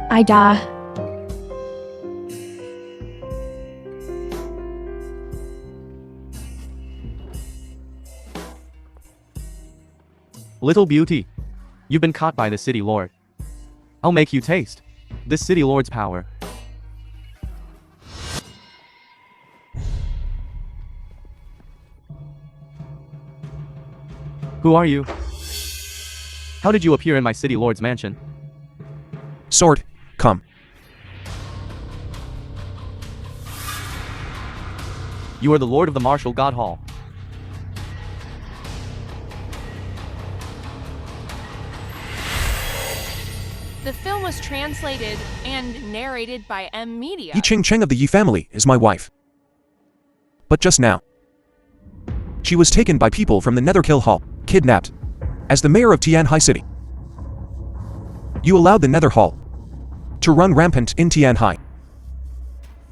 da. Little beauty, you've been caught by the city lord. I'll make you taste this city lord's power. Who are you? How did you appear in my city lord's mansion? Sword, come. You are the lord of the martial god hall. The film was translated and narrated by M Media. Yi Ching Cheng of the Yi family is my wife. But just now, she was taken by people from the Netherkill Hall, kidnapped, as the mayor of Tianhai City. You allowed the Nether Hall to run rampant in Tianhai.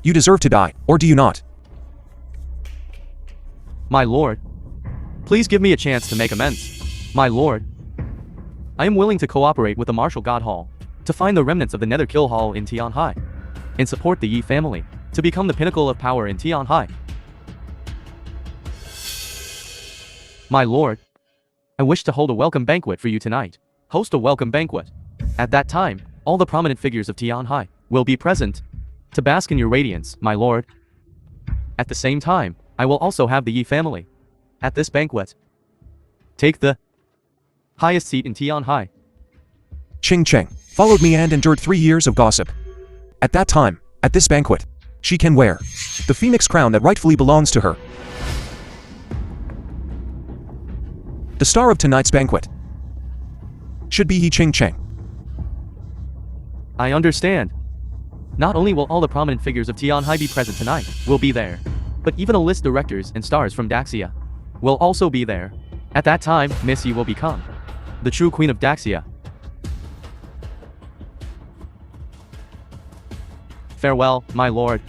You deserve to die, or do you not? My lord, please give me a chance to make amends. My lord, I am willing to cooperate with the martial god hall to find the remnants of the Netherkill Hall in Tianhai and support the Yi family to become the pinnacle of power in Tianhai. My lord, I wish to hold a welcome banquet for you tonight. Host a welcome banquet. At that time, all the prominent figures of Tianhai will be present to bask in your radiance, my lord. At the same time, I will also have the Yi family at this banquet take the highest seat in Tianhai. Ching Cheng followed me and endured 3 years of gossip. At that time, at this banquet, she can wear the phoenix crown that rightfully belongs to her. The star of tonight's banquet should be Yi Ching Cheng. I understand. Not only will all the prominent figures of Tianhai be present tonight, will be there, but even a list directors and stars from Daxia will also be there. At that time, Miss Yi will become the true queen of Daxia. Farewell, my lord.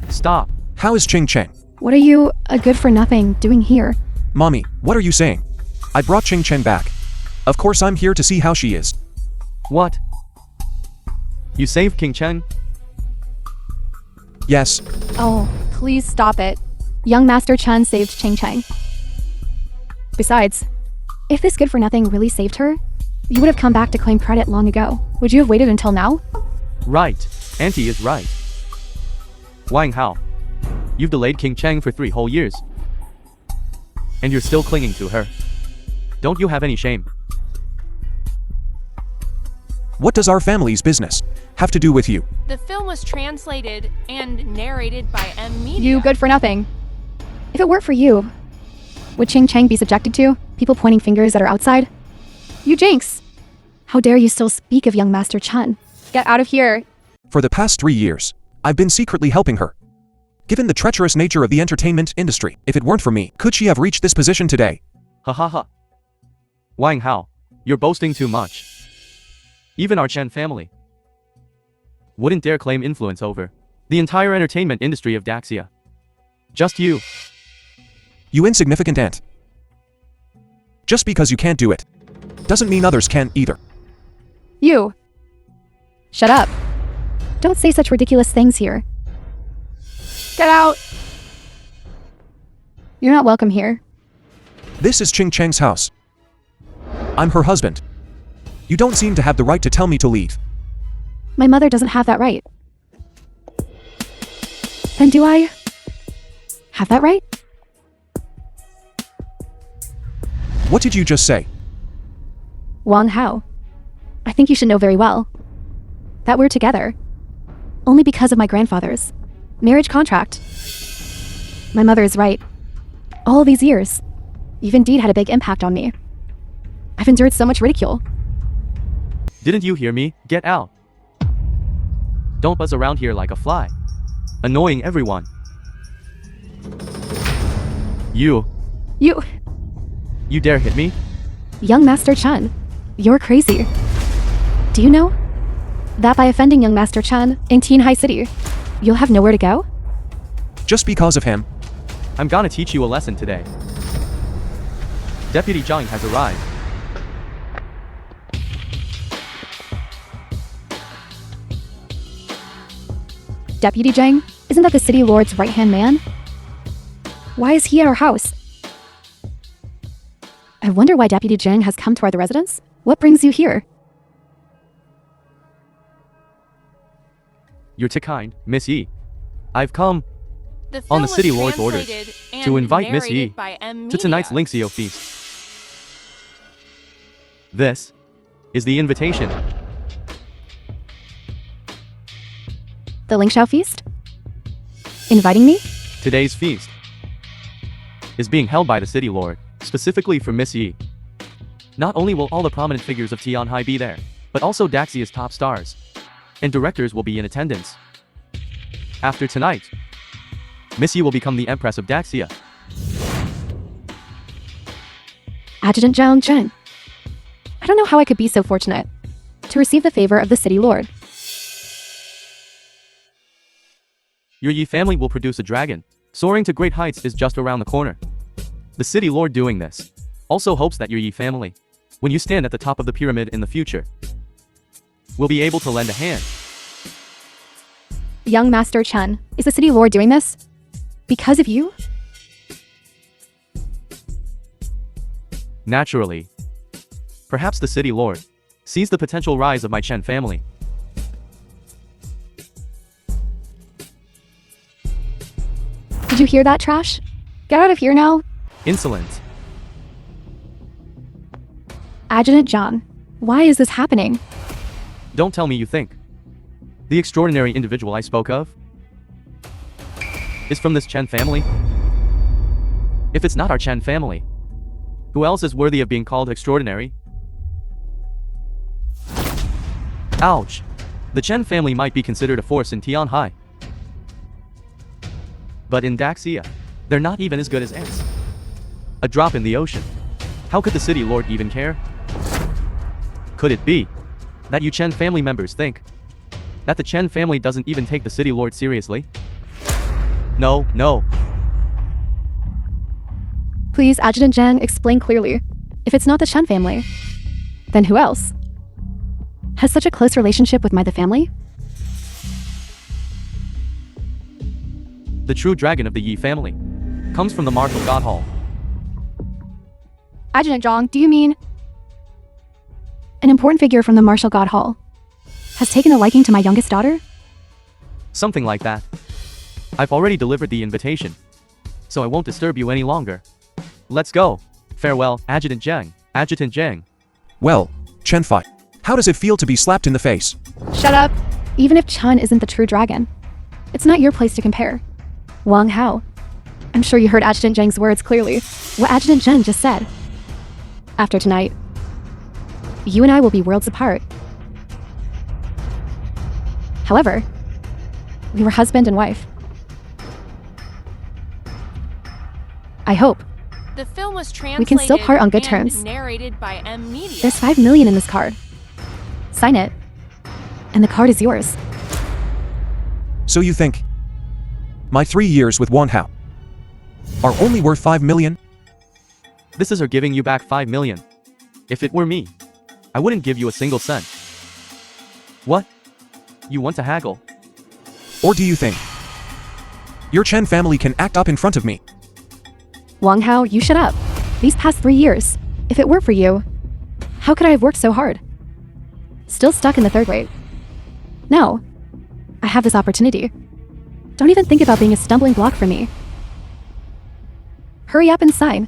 Stop. How is Ching Cheng? What are you, a good-for-nothing, doing here? Mommy, what are you saying? I brought Ching Cheng back. Of course I'm here to see how she is. What? You saved King Chen? Yes, Oh, please stop it. Young Master Chen saved Ching Cheng. Besides, if this good-for-nothing really saved her, you would have come back to claim credit long ago. Would you have waited until now? Right. Auntie is right. Wang Hao, you've delayed King Cheng for 3 whole years. And you're still clinging to her. Don't you have any shame? what does our family's business have to do with you? The film was translated and narrated by M Media. You good-for-nothing. If it weren't for you, would Ching Cheng be subjected to people pointing fingers at her outside? You jinx! How dare you still speak of young Master Chen? Get out of here! For the past 3 years, I've been secretly helping her. Given the treacherous nature of the entertainment industry, if it weren't for me, could she have reached this position today? Ha ha ha. Wang Hao, you're boasting too much. Even our Chen family wouldn't dare claim influence over the entire entertainment industry of Daxia. Just you. You insignificant ant. Just because you can't do it, doesn't mean others can either. You! Shut up. Don't say such ridiculous things here. Get out! You're not welcome here. This is Ching Cheng's house. I'm her husband. You don't seem to have the right to tell me to leave. My mother doesn't have that right. Then do I have that right? What did you just say? Wang Hao, I think you should know very well that we're together only because of my grandfather's marriage contract. My mother is right. All these years, you've indeed had a big impact on me. I've endured so much ridicule. Didn't you hear me? Get out. Don't buzz around here like a fly, annoying everyone. You dare hit me? Young Master Chen, you're crazy. Do you know that by offending young Master Chen in Tianhai City, you'll have nowhere to go? Just because of him? I'm gonna teach you a lesson today. Deputy Zhang has arrived. Deputy Zhang? Isn't that the city lord's right-hand man? Why is he at our house? I wonder why Deputy Zhang has come to our residence. What brings you here? You're too kind, Miss Yi. I've come The on the film city was lord's orders translated and to invite Miss Yi narrated by M. to tonight's Media. Linksio feast. This is the invitation. The Lingxiao feast? Inviting me? Today's feast is being held by the city lord, specifically for Miss Yi. Not only will all the prominent figures of Tianhai be there, but also Daxia's top stars and directors will be in attendance. After tonight, Miss Yi will become the Empress of Daxia. Adjutant Zhang Zheng. I don't know how I could be so fortunate to receive the favor of the city lord. Your Yi family will produce a dragon. Soaring to great heights is just around the corner. The city lord doing this also hopes that your Yi family, when you stand at the top of the pyramid in the future, will be able to lend a hand. Young Master Chen, is the city lord doing this? Because of you? Naturally. Perhaps the city lord sees the potential rise of my Chen family. Did you hear that, trash? Get out of here now. Insolent. Adjutant Zhang, why is this happening? Don't tell me you think the extraordinary individual I spoke of is from this Chen family? If it's not our Chen family, who else is worthy of being called extraordinary? Ouch. The Chen family might be considered a force in Tianhai. But in Daxia, they're not even as good as ants. A drop in the ocean. How could the city lord even care? Could it be that you Chen family members think that the Chen family doesn't even take the city lord seriously? No, no. Please, Adjutant Zhang, explain clearly. If it's not the Chen family, then who else? Has such a close relationship with the family? The true dragon of the Yi family comes from the martial god hall. Adjutant Zhang, do you mean an important figure from the martial god hall has taken a liking to my youngest daughter? Something like that. I've already delivered the invitation, so I won't disturb you any longer. Let's go. Farewell, Adjutant Zhang. Adjutant Zhang. Well, Chen Fai, how does it feel to be slapped in the face? Shut up. Even if Chen isn't the true dragon, it's not your place to compare. Wang Hao, I'm sure you heard Adjutant Zhang's words clearly. What Adjutant Zhang just said. After tonight, you and I will be worlds apart. However, we were husband and wife. I hope The film was translated we can still part on good and terms. narrated by M. Media. There's 5 million in this card. Sign it, and the card is yours. So you think my 3 years with Wang Hao are only worth 5 million? This is her giving you back 5 million. If it were me, I wouldn't give you a single cent. What? You want to haggle? Or do you think your Chen family can act up in front of me? Wang Hao, you shut up. These past 3 years, if it weren't for you, how could I have worked so hard? Still stuck in the 3rd grade. No, I have this opportunity. Don't even think about being a stumbling block for me. Hurry up and sign.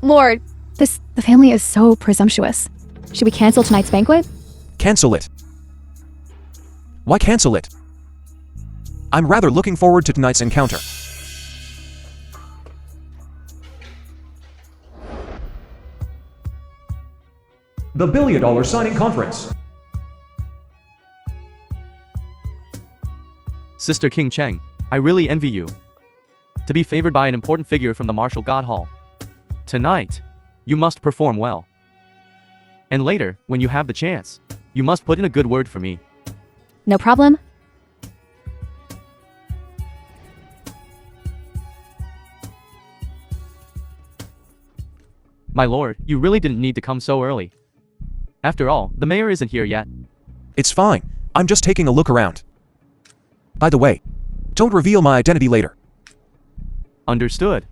Lord, the family is so presumptuous. Should we cancel tonight's banquet? Cancel it. Why cancel it? I'm rather looking forward to tonight's encounter. The $1 billion signing conference. Sister King Cheng, I really envy you. To be favored by an important figure from the martial god hall. Tonight, you must perform well. And later, when you have the chance, you must put in a good word for me. No problem. My lord, you really didn't need to come so early. After all, the mayor isn't here yet. It's fine. I'm just taking a look around. By the way, don't reveal my identity later. Understood.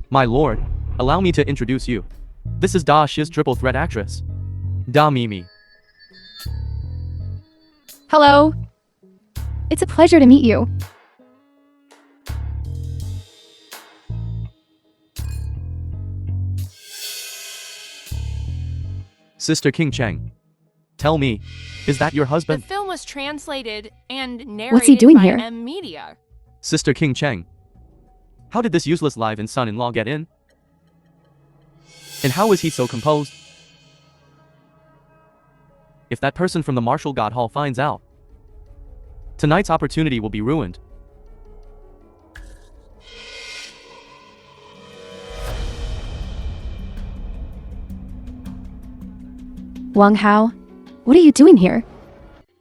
My lord, allow me to introduce you. This is Da Shi's triple threat actress. Da Mimi. Hello. It's a pleasure to meet you. Sister King Cheng. Tell me, is that your The husband? film was translated and narrated What's he doing by here? M Media. Sister King Cheng. How did this useless live-in son-in-law get in? And how is he so composed? If that person from the Martial God Hall finds out, tonight's opportunity will be ruined. Wang Hao, what are you doing here?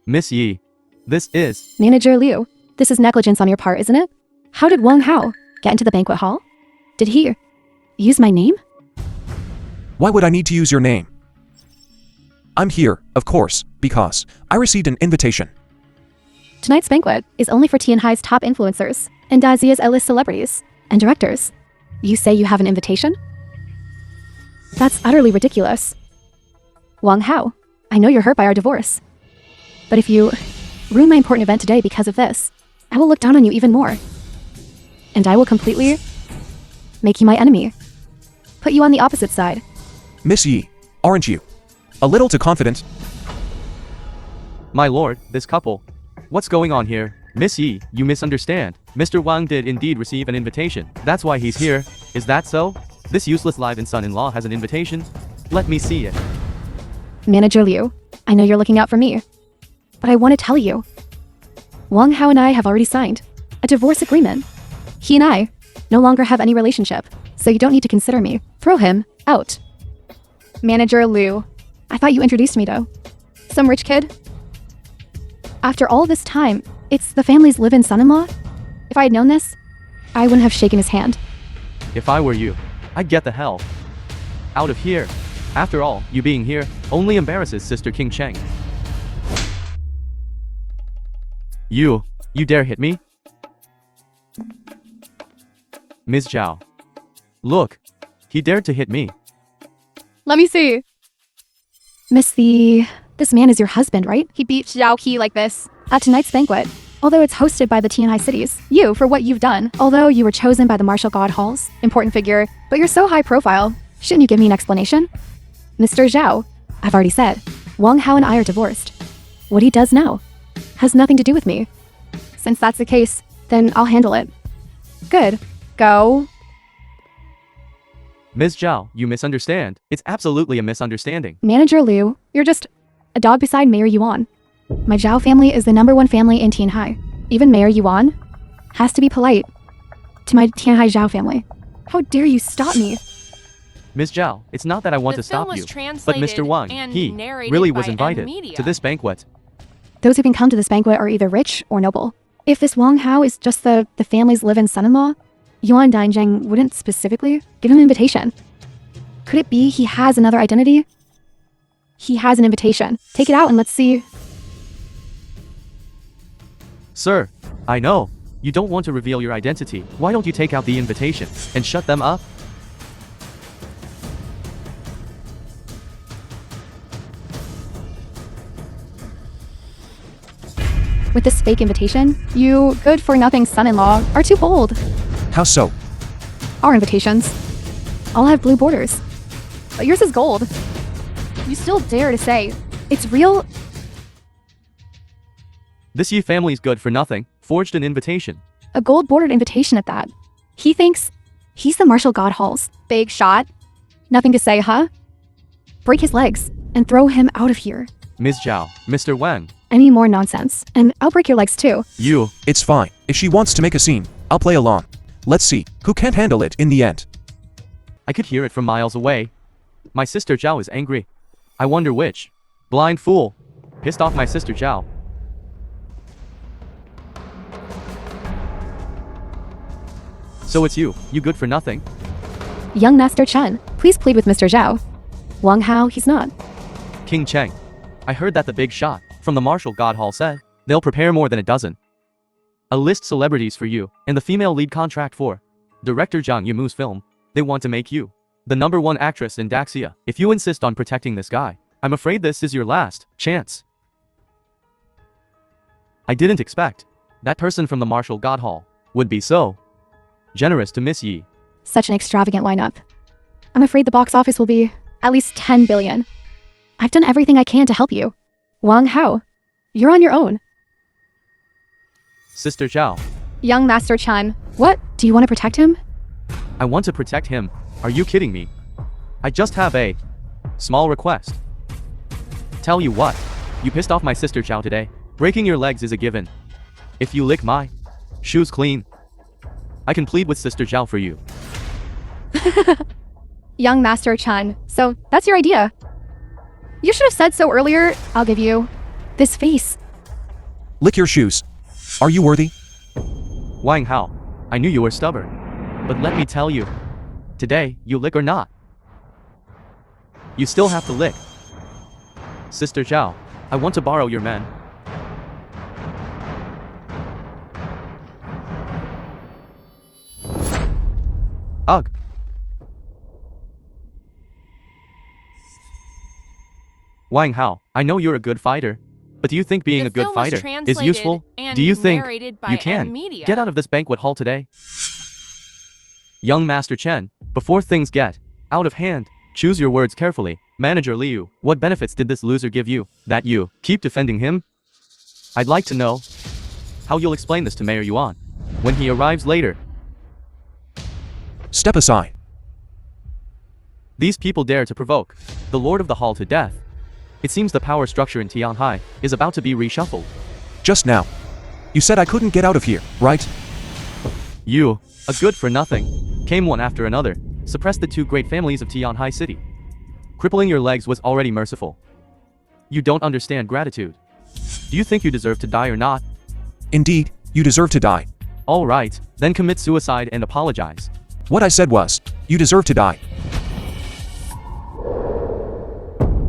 Miss Yi, this is... Manager Liu, this is negligence on your part, isn't it? How did Wang Hao get into the banquet hall? Did he use my name? Why would I need to use your name? I'm here, of course, because I received an invitation. Tonight's banquet is only for Tianhai's top influencers and Dazia's A-list celebrities and directors. You say you have an invitation? That's utterly ridiculous. Wang Hao, I know you're hurt by our divorce. But if you ruin my important event today because of this, I will look down on you even more. And I will completely make you my enemy. Put you on the opposite side. Miss Yi, aren't you a little too confident? My lord, this couple. What's going on here? Miss Yi, you misunderstand. Mr. Wang did indeed receive an invitation. That's why he's here. Is that so? This useless live-in son-in-law has an invitation? Let me see it. Manager Liu, I know you're looking out for me. But I want to tell you, Wang Hao and I have already signed a divorce agreement. He and I no longer have any relationship, so you don't need to consider me. Throw him out. Manager Liu, I thought you introduced me to some rich kid. After all this time, it's the family's live-in son-in-law? If I had known this, I wouldn't have shaken his hand. If I were you, I'd get the hell out of here. After all, you being here only embarrasses Sister King Cheng. You dare hit me? Ms. Zhao. Look, he dared to hit me. Let me see. This man is your husband, right? He beat Xiao Qi like this at tonight's banquet. Although it's hosted by the Tianhai cities, you, for what you've done, although you were chosen by the Martial God Halls, important figure, but you're so high profile, shouldn't you give me an explanation? Mr. Zhao, I've already said, Wang Hao and I are divorced. What he does now has nothing to do with me. Since that's the case, then I'll handle it. Good. Go. Ms. Zhao, you misunderstand. It's absolutely a misunderstanding. Manager Liu, you're just a dog beside Mayor Yuan. My Zhao family is the #1 family in Tianhai. Even Mayor Yuan has to be polite to my Tianhai Zhao family. How dare you stop me? Ms. Zhao, it's not that I want The to film stop was you, but translated Mr. Wang, and he narrated really by was M invited Media. to this banquet. Those who can come to this banquet are either rich or noble. If this Wang Hao is just the family's live-in son-in-law, Yuan Dainzheng wouldn't specifically give him an invitation. Could it be he has another identity? He has an invitation. Take it out and let's see. Sir, I know. You don't want to reveal your identity. Why don't you take out the invitation and shut them up? With this fake invitation, you good-for-nothing son-in-law are too bold. How so? Our invitations all have blue borders, but yours is gold. You still dare to say it's real? This Yi family's good for nothing, forged an invitation. A gold-bordered invitation at that. He thinks he's the Martial God Halls. Big shot. Nothing to say, huh? Break his legs and throw him out of here. Ms. Zhao, Mr. Wang, Any more nonsense, and I'll break your legs too. It's fine. If she wants to make a scene, I'll play along. Let's see who can't handle it in the end. I could hear it from miles away. My sister Zhao is angry. I wonder which. Blind fool. Pissed off my sister Zhao. So it's you good for nothing? Young Master Chen, please plead with Mr. Zhao. Wang Hao, he's not. King Cheng, I heard that the big shot from the Martial God Hall said they'll prepare more than a dozen. A list celebrities for you, and the female lead contract for director Zhang Yimou's film. They want to make you the #1 actress in Daxia. If you insist on protecting this guy, I'm afraid this is your last chance. I didn't expect that person from the Martial God Hall would be so generous to Miss Yi. Such an extravagant lineup. I'm afraid the box office will be at least 10 billion. I've done everything I can to help you. Wang Hao, you're on your own. Sister Zhao, Young Master Chen, what? Do you want to protect him? I want to protect him. Are you kidding me? I just have a small request. Tell you what, you pissed off my sister Zhao today. Breaking your legs is a given. If you lick my shoes clean, I can plead with Sister Zhao for you. Young Master Chen, so that's your idea. You should have said so earlier. I'll give you this face. Lick your shoes. Are you worthy? Wang Hao, I knew you were stubborn. But let me tell you, today, you lick or not, you still have to lick. Sister Zhao, I want to borrow your men. Ugh. Wang Hao, I know you're a good fighter, but do you think being The a good film was fighter is translated useful? and Do you think narrated by you can M Media. get out of this banquet hall today? Young Master Chen, before things get out of hand, choose your words carefully. Manager Liu, what benefits did this loser give you that you keep defending him? I'd like to know how you'll explain this to Mayor Yuan when he arrives later. Step aside. These people dare to provoke the Lord of the Hall to death. It seems the power structure in Tianhai is about to be reshuffled. Just now. You said I couldn't get out of here, right? You, a good-for-nothing, came one after another, suppressed the two great families of Tianhai City. Crippling your legs was already merciful. You don't understand gratitude. Do you think you deserve to die or not? Indeed, you deserve to die. All right, then commit suicide and apologize. What I said was, you deserve to die.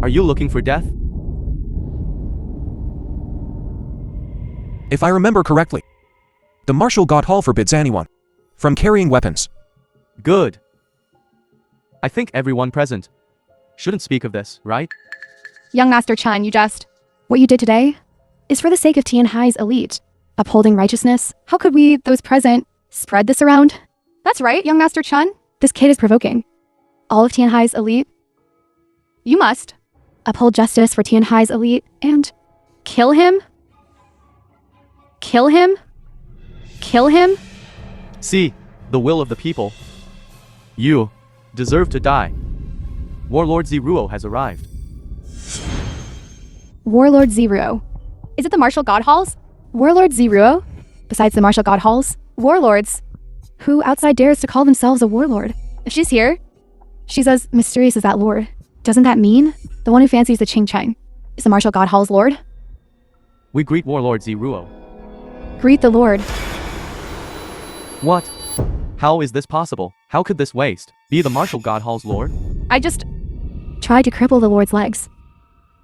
Are you looking for death? If I remember correctly, the Martial God Hall forbids anyone from carrying weapons. Good. I think everyone present shouldn't speak of this, right? Young Master Chen, what you did today is for the sake of Tianhai's elite. Upholding righteousness, how could we, those present, spread this around? That's right, Young Master Chen. This kid is provoking all of Tianhai's elite. You must uphold justice for Tianhai's elite and kill him. Kill him. Kill him. See, the will of the people. You deserve to die. Warlord Ziruo has arrived. Warlord Ziruo. Is it the Martial God Halls? Warlord Ziruo? Besides the Martial God Halls, warlords. Who outside dares to call themselves a warlord? If she's here, she's as mysterious as that lord. Doesn't that mean the one who fancies the Qing Cheng is the Martial God Hall's lord? We greet Warlord Ziruo. Greet the lord. What? How is this possible? How could this waste be the Martial God Hall's lord? I just tried to cripple the lord's legs.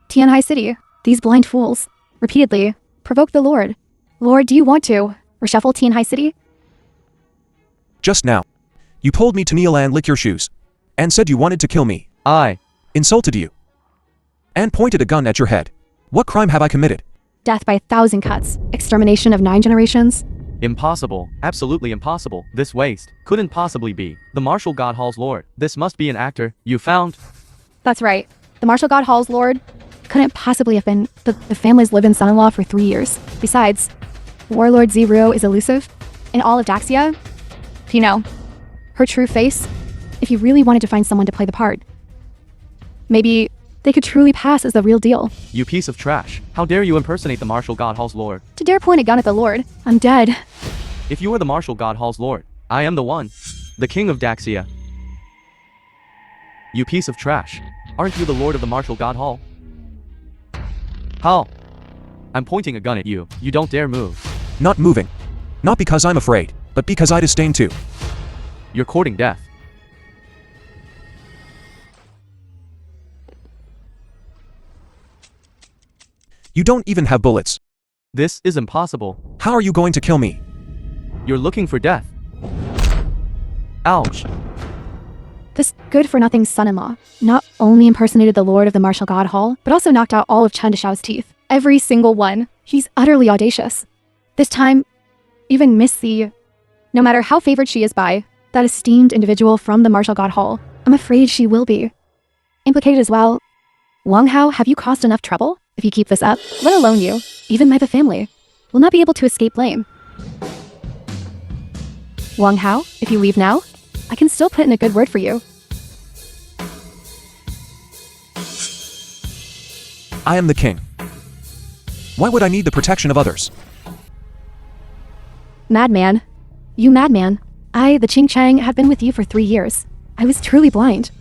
Tianhai City, these blind fools, repeatedly provoke the lord. Lord, do you want to reshuffle Tianhai City? Just now. You told me to kneel and lick your shoes. And said you wanted to kill me. I Insulted you. And pointed a gun at your head. What crime have I committed? Death by 1,000 cuts. Extermination of 9 generations. Impossible. Absolutely impossible. This waste couldn't possibly be the Martial God Hall's lord. This must be an actor you found. That's right. The Martial God Hall's lord couldn't possibly have been the family's live-in son-in-law for 3 years. Besides, Warlord Ziruo is elusive. In all of Daxia, you know, her true face, if you really wanted to find someone to play the part, maybe they could truly pass as the real deal. You piece of trash. How dare you impersonate the Martial God Hall's lord? To dare point a gun at the lord, I'm dead. If you are the Martial God Hall's lord, I am the one. The king of Daxia. You piece of trash. Aren't you the lord of the Martial God Hall? Hal. I'm pointing a gun at you. You don't dare move. Not moving. Not because I'm afraid, but because I disdain to. You're courting death. You don't even have bullets. This is impossible. How are you going to kill me? You're looking for death. Ouch. This good-for-nothing son-in-law not only impersonated the Lord of the Martial God Hall, but also knocked out all of Chen Deshao's teeth. Every single one. He's utterly audacious. This time, even Miss C, no matter how favored she is by that esteemed individual from the Martial God Hall, I'm afraid she will be implicated as well. Wang Hao, have you caused enough trouble? If you keep this up, let alone you, even my family, will not be able to escape blame. Wang Hao, if you leave now, I can still put in a good word for you. I am the king. Why would I need the protection of others? Madman. You madman. I, the Ching Chang, have been with you for 3 years. I was truly blind.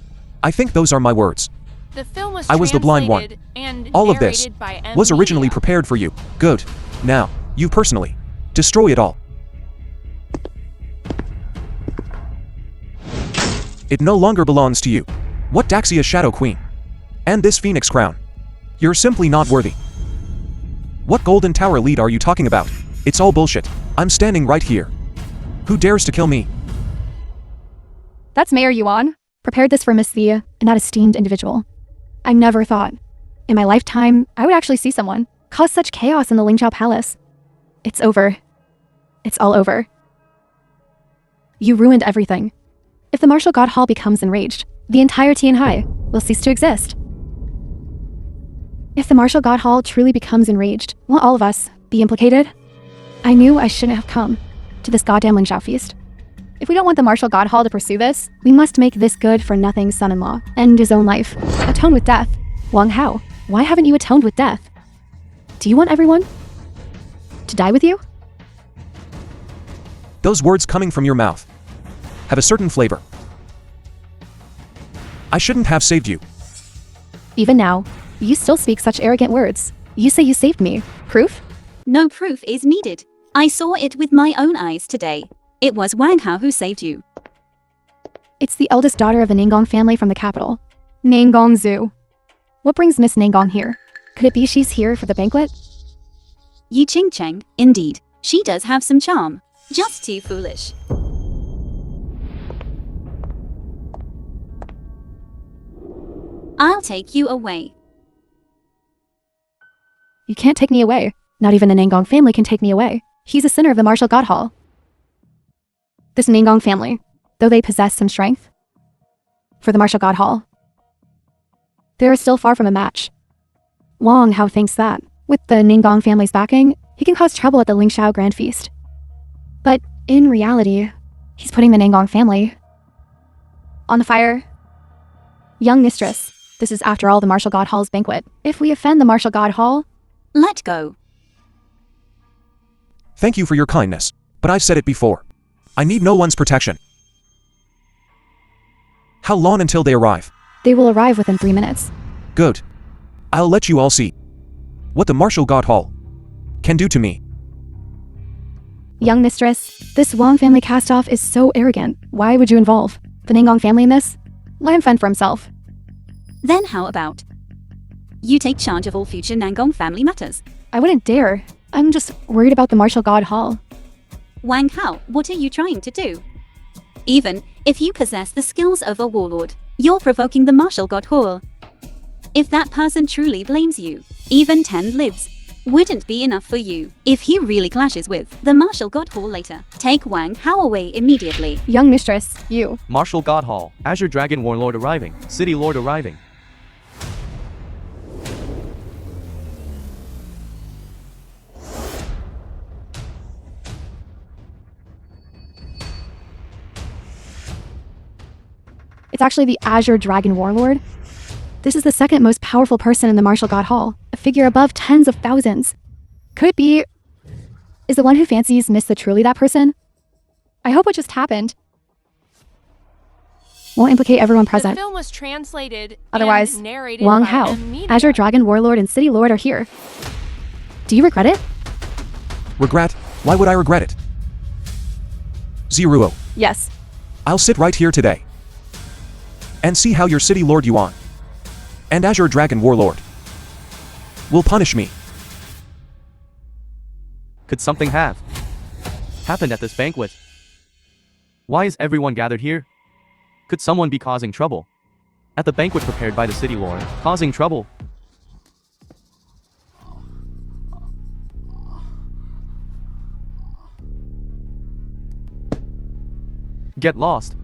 I think those are my words. The film was I was the blind one. translated and All of this narrated by M. was originally Media. prepared for you. Good. Now, you personally. Destroy it all. It no longer belongs to you. What Daxia Shadow Queen? And this Phoenix Crown? You're simply not worthy. What Golden Tower lead are you talking about? It's all bullshit. I'm standing right here. Who dares to kill me? That's Mayor Yuan. Prepared this for Miss Thea and that esteemed individual. I never thought, in my lifetime, I would actually see someone cause such chaos in the Lingzhao Palace. It's over. It's all over. You ruined everything. If the Martial God Hall becomes enraged, the entire Tianhai will cease to exist. If the Martial God Hall truly becomes enraged, will all of us be implicated? I knew I shouldn't have come to this goddamn Lingzhao feast. If we don't want the Martial God Hall to pursue this, we must make this good-for-nothing son-in-law end his own life. Atone with death. Wang Hao, why haven't you atoned with death? Do you want everyone to die with you? Those words coming from your mouth have a certain flavor. I shouldn't have saved you. Even now, you still speak such arrogant words. You say you saved me. Proof? No proof is needed. I saw it with my own eyes today. It was Wang Hao who saved you. It's the eldest daughter of the Ningong family from the capital, Ningong Zoo. What brings Miss Ningong here? Could it be she's here for the banquet? Yi Ching Cheng, indeed. She does have some charm. Just too foolish. I'll take you away. You can't take me away. Not even the Ningong family can take me away. He's a sinner of the Martial God Hall. This Ningong family, though they possess some strength for the Martial God Hall, they are still far from a match. Wang Hao thinks that, with the Ningong family's backing, he can cause trouble at the Lingzhao Grand Feast. But in reality, he's putting the Ningong family on the fire. Young mistress, this is after all the Martial God Hall's banquet. If we offend the Martial God Hall, Let go. Thank you for your kindness, but I've said it before. I need no one's protection. How long until they arrive? they will arrive within 3 minutes. Good. I'll let you all see what the Martial God Hall can do to me. Young mistress, this Wang family cast-off is so arrogant. Why would you involve the Ningong family in this? Let him fend for himself. Then how about you take charge of all future Nangong family matters? I wouldn't dare. I'm just worried about the Martial God Hall. Wang Hao, what are you trying to do? Even if you possess the skills of a warlord, you're provoking the Martial God Hall. If that person truly blames you, even 10 lives wouldn't be enough for you. If he really clashes with the Martial God Hall later, take Wang Hao away immediately. Young mistress, you. Martial God Hall, Azure Dragon Warlord arriving, City Lord arriving. It's actually the Azure Dragon Warlord. This is the second most powerful person in the Martial God Hall, a figure above tens of thousands. Could it be... Is the one who fancies Miss the truly that person? I hope what just happened won't implicate everyone The present. film was translated Otherwise, and narrated Wang by Hao, M. Media. Azure Dragon Warlord and City Lord are here. Do you regret it? Regret? Why would I regret it? Zero. Yes. I'll sit right here today and see how your City Lord Yuan and Azure Dragon Warlord will punish me Could something have happened at this banquet? Why is everyone gathered here? Could someone be causing trouble at the banquet prepared by the city lord? Causing trouble? Get lost.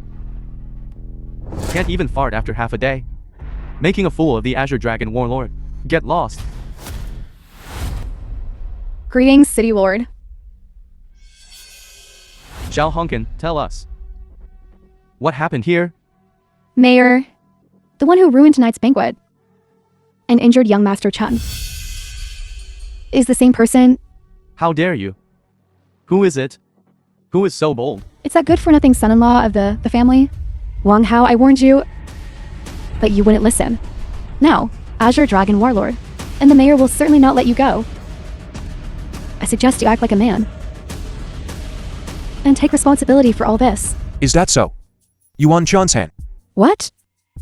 Can't even fart after half a day. Making a fool of the Azure Dragon Warlord. Get lost. Greetings, City Lord. Xiao Honkin, tell us. What happened here? Mayor, the one who ruined tonight's banquet and injured young Master Chun is the same person. How dare you? Who is it? Who is so bold? It's that good-for-nothing son-in-law of the family. Wang Hao, I warned you, but you wouldn't listen. Now, Azure Dragon Warlord, and the mayor will certainly not let you go. I suggest you act like a man and take responsibility for all this. Is that so? Yuan Chansan. What?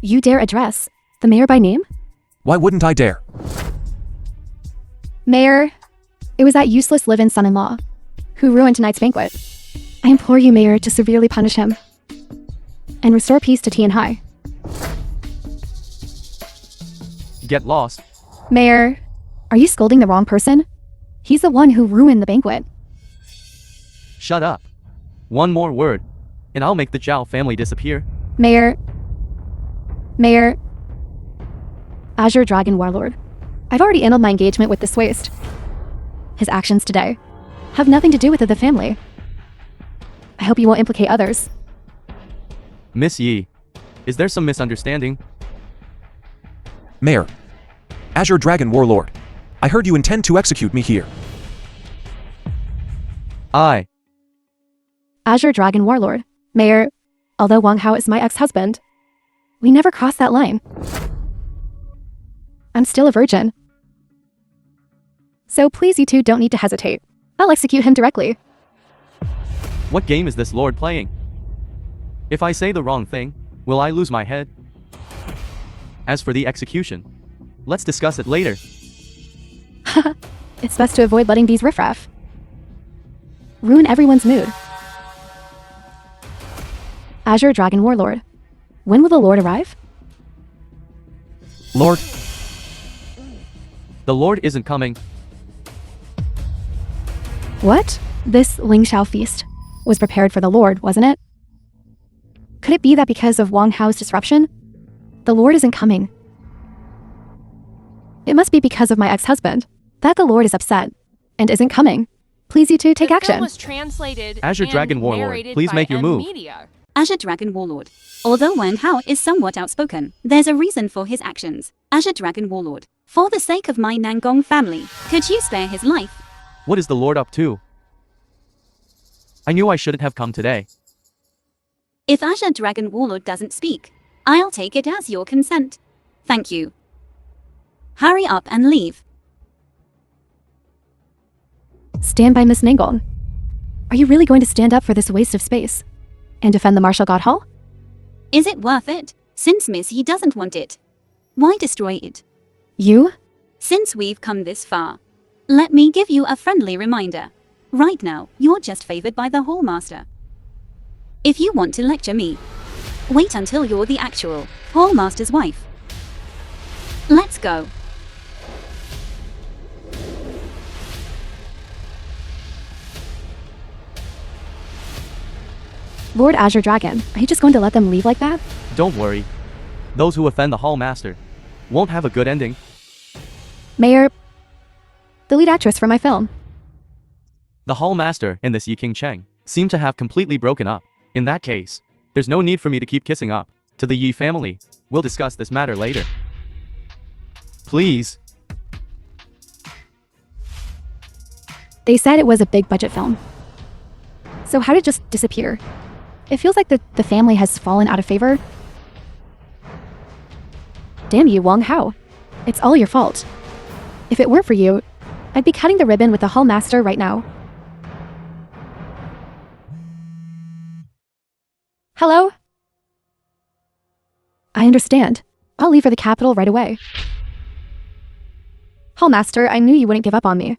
You dare address the mayor by name? Why wouldn't I dare? Mayor, it was that useless live-in son-in-law who ruined tonight's banquet. I implore you, Mayor, to severely punish him and restore peace to Tianhai. Get lost. Mayor, are you scolding the wrong person? He's the one who ruined the banquet. Shut up. One more word, and I'll make the Zhao family disappear. Mayor, Azure Dragon Warlord, I've already ended my engagement with this waste. His actions today have nothing to do with the family. I hope you won't implicate others. Miss Yi, is there some misunderstanding? Mayor. Azure Dragon Warlord. I heard you intend to execute me here. Azure Dragon Warlord. Mayor, although Wang Hao is my ex-husband, we never crossed that line. I'm still a virgin. So please, you two don't need to hesitate. I'll execute him directly. What game is this lord playing? If I say the wrong thing, will I lose my head? As for the execution, let's discuss it later. It's best to avoid letting these riffraff ruin everyone's mood. Azure Dragon Warlord. When will the Lord arrive? Lord. The lord isn't coming. What? This Ling Xiao feast was prepared for the Lord, wasn't it? Could it be that because of Wang Hao's disruption, the Lord isn't coming? It must be because of my ex-husband that the Lord is upset and isn't coming. Please, you two, take The action. film was translated Azure and Dragon Warlord, narrated please by make your M move. Media. Azure Dragon Warlord. Although Wang Hao is somewhat outspoken, there's a reason for his actions. Azure Dragon Warlord. For the sake of my Nangong family, could you spare his life? What is the lord up to? I knew I shouldn't have come today. If Azure Dragon Warlord doesn't speak, I'll take it as your consent. Thank you. Hurry up and leave. Stand by Miss Nangong. Are you really going to stand up for this waste of space and defend the Martial God Hall? Is it worth it? Since Miss Yi doesn't want it, why destroy it? You? Since we've come this far, let me give you a friendly reminder. Right now, you're just favored by the Hall Master. If you want to lecture me, wait until you're the actual Hall Master's wife. Let's go. Lord Azure Dragon, are you just going to let them leave like that? Don't worry. Those who offend the Hall Master won't have a good ending. Mayor, the lead actress for my film. The Hall Master and this Yi King Cheng seem to have completely broken up. In that case, there's no need for me to keep kissing up to the Yi family. We'll discuss this matter later. Please. They said it was a big budget film. So how did it just disappear? It feels like the family has fallen out of favor. Damn you, Wang Hao. It's all your fault. If it weren't for you, I'd be cutting the ribbon with the Hall Master right now. Hello? I understand. I'll leave for the capital right away. Hall Master, I knew you wouldn't give up on me.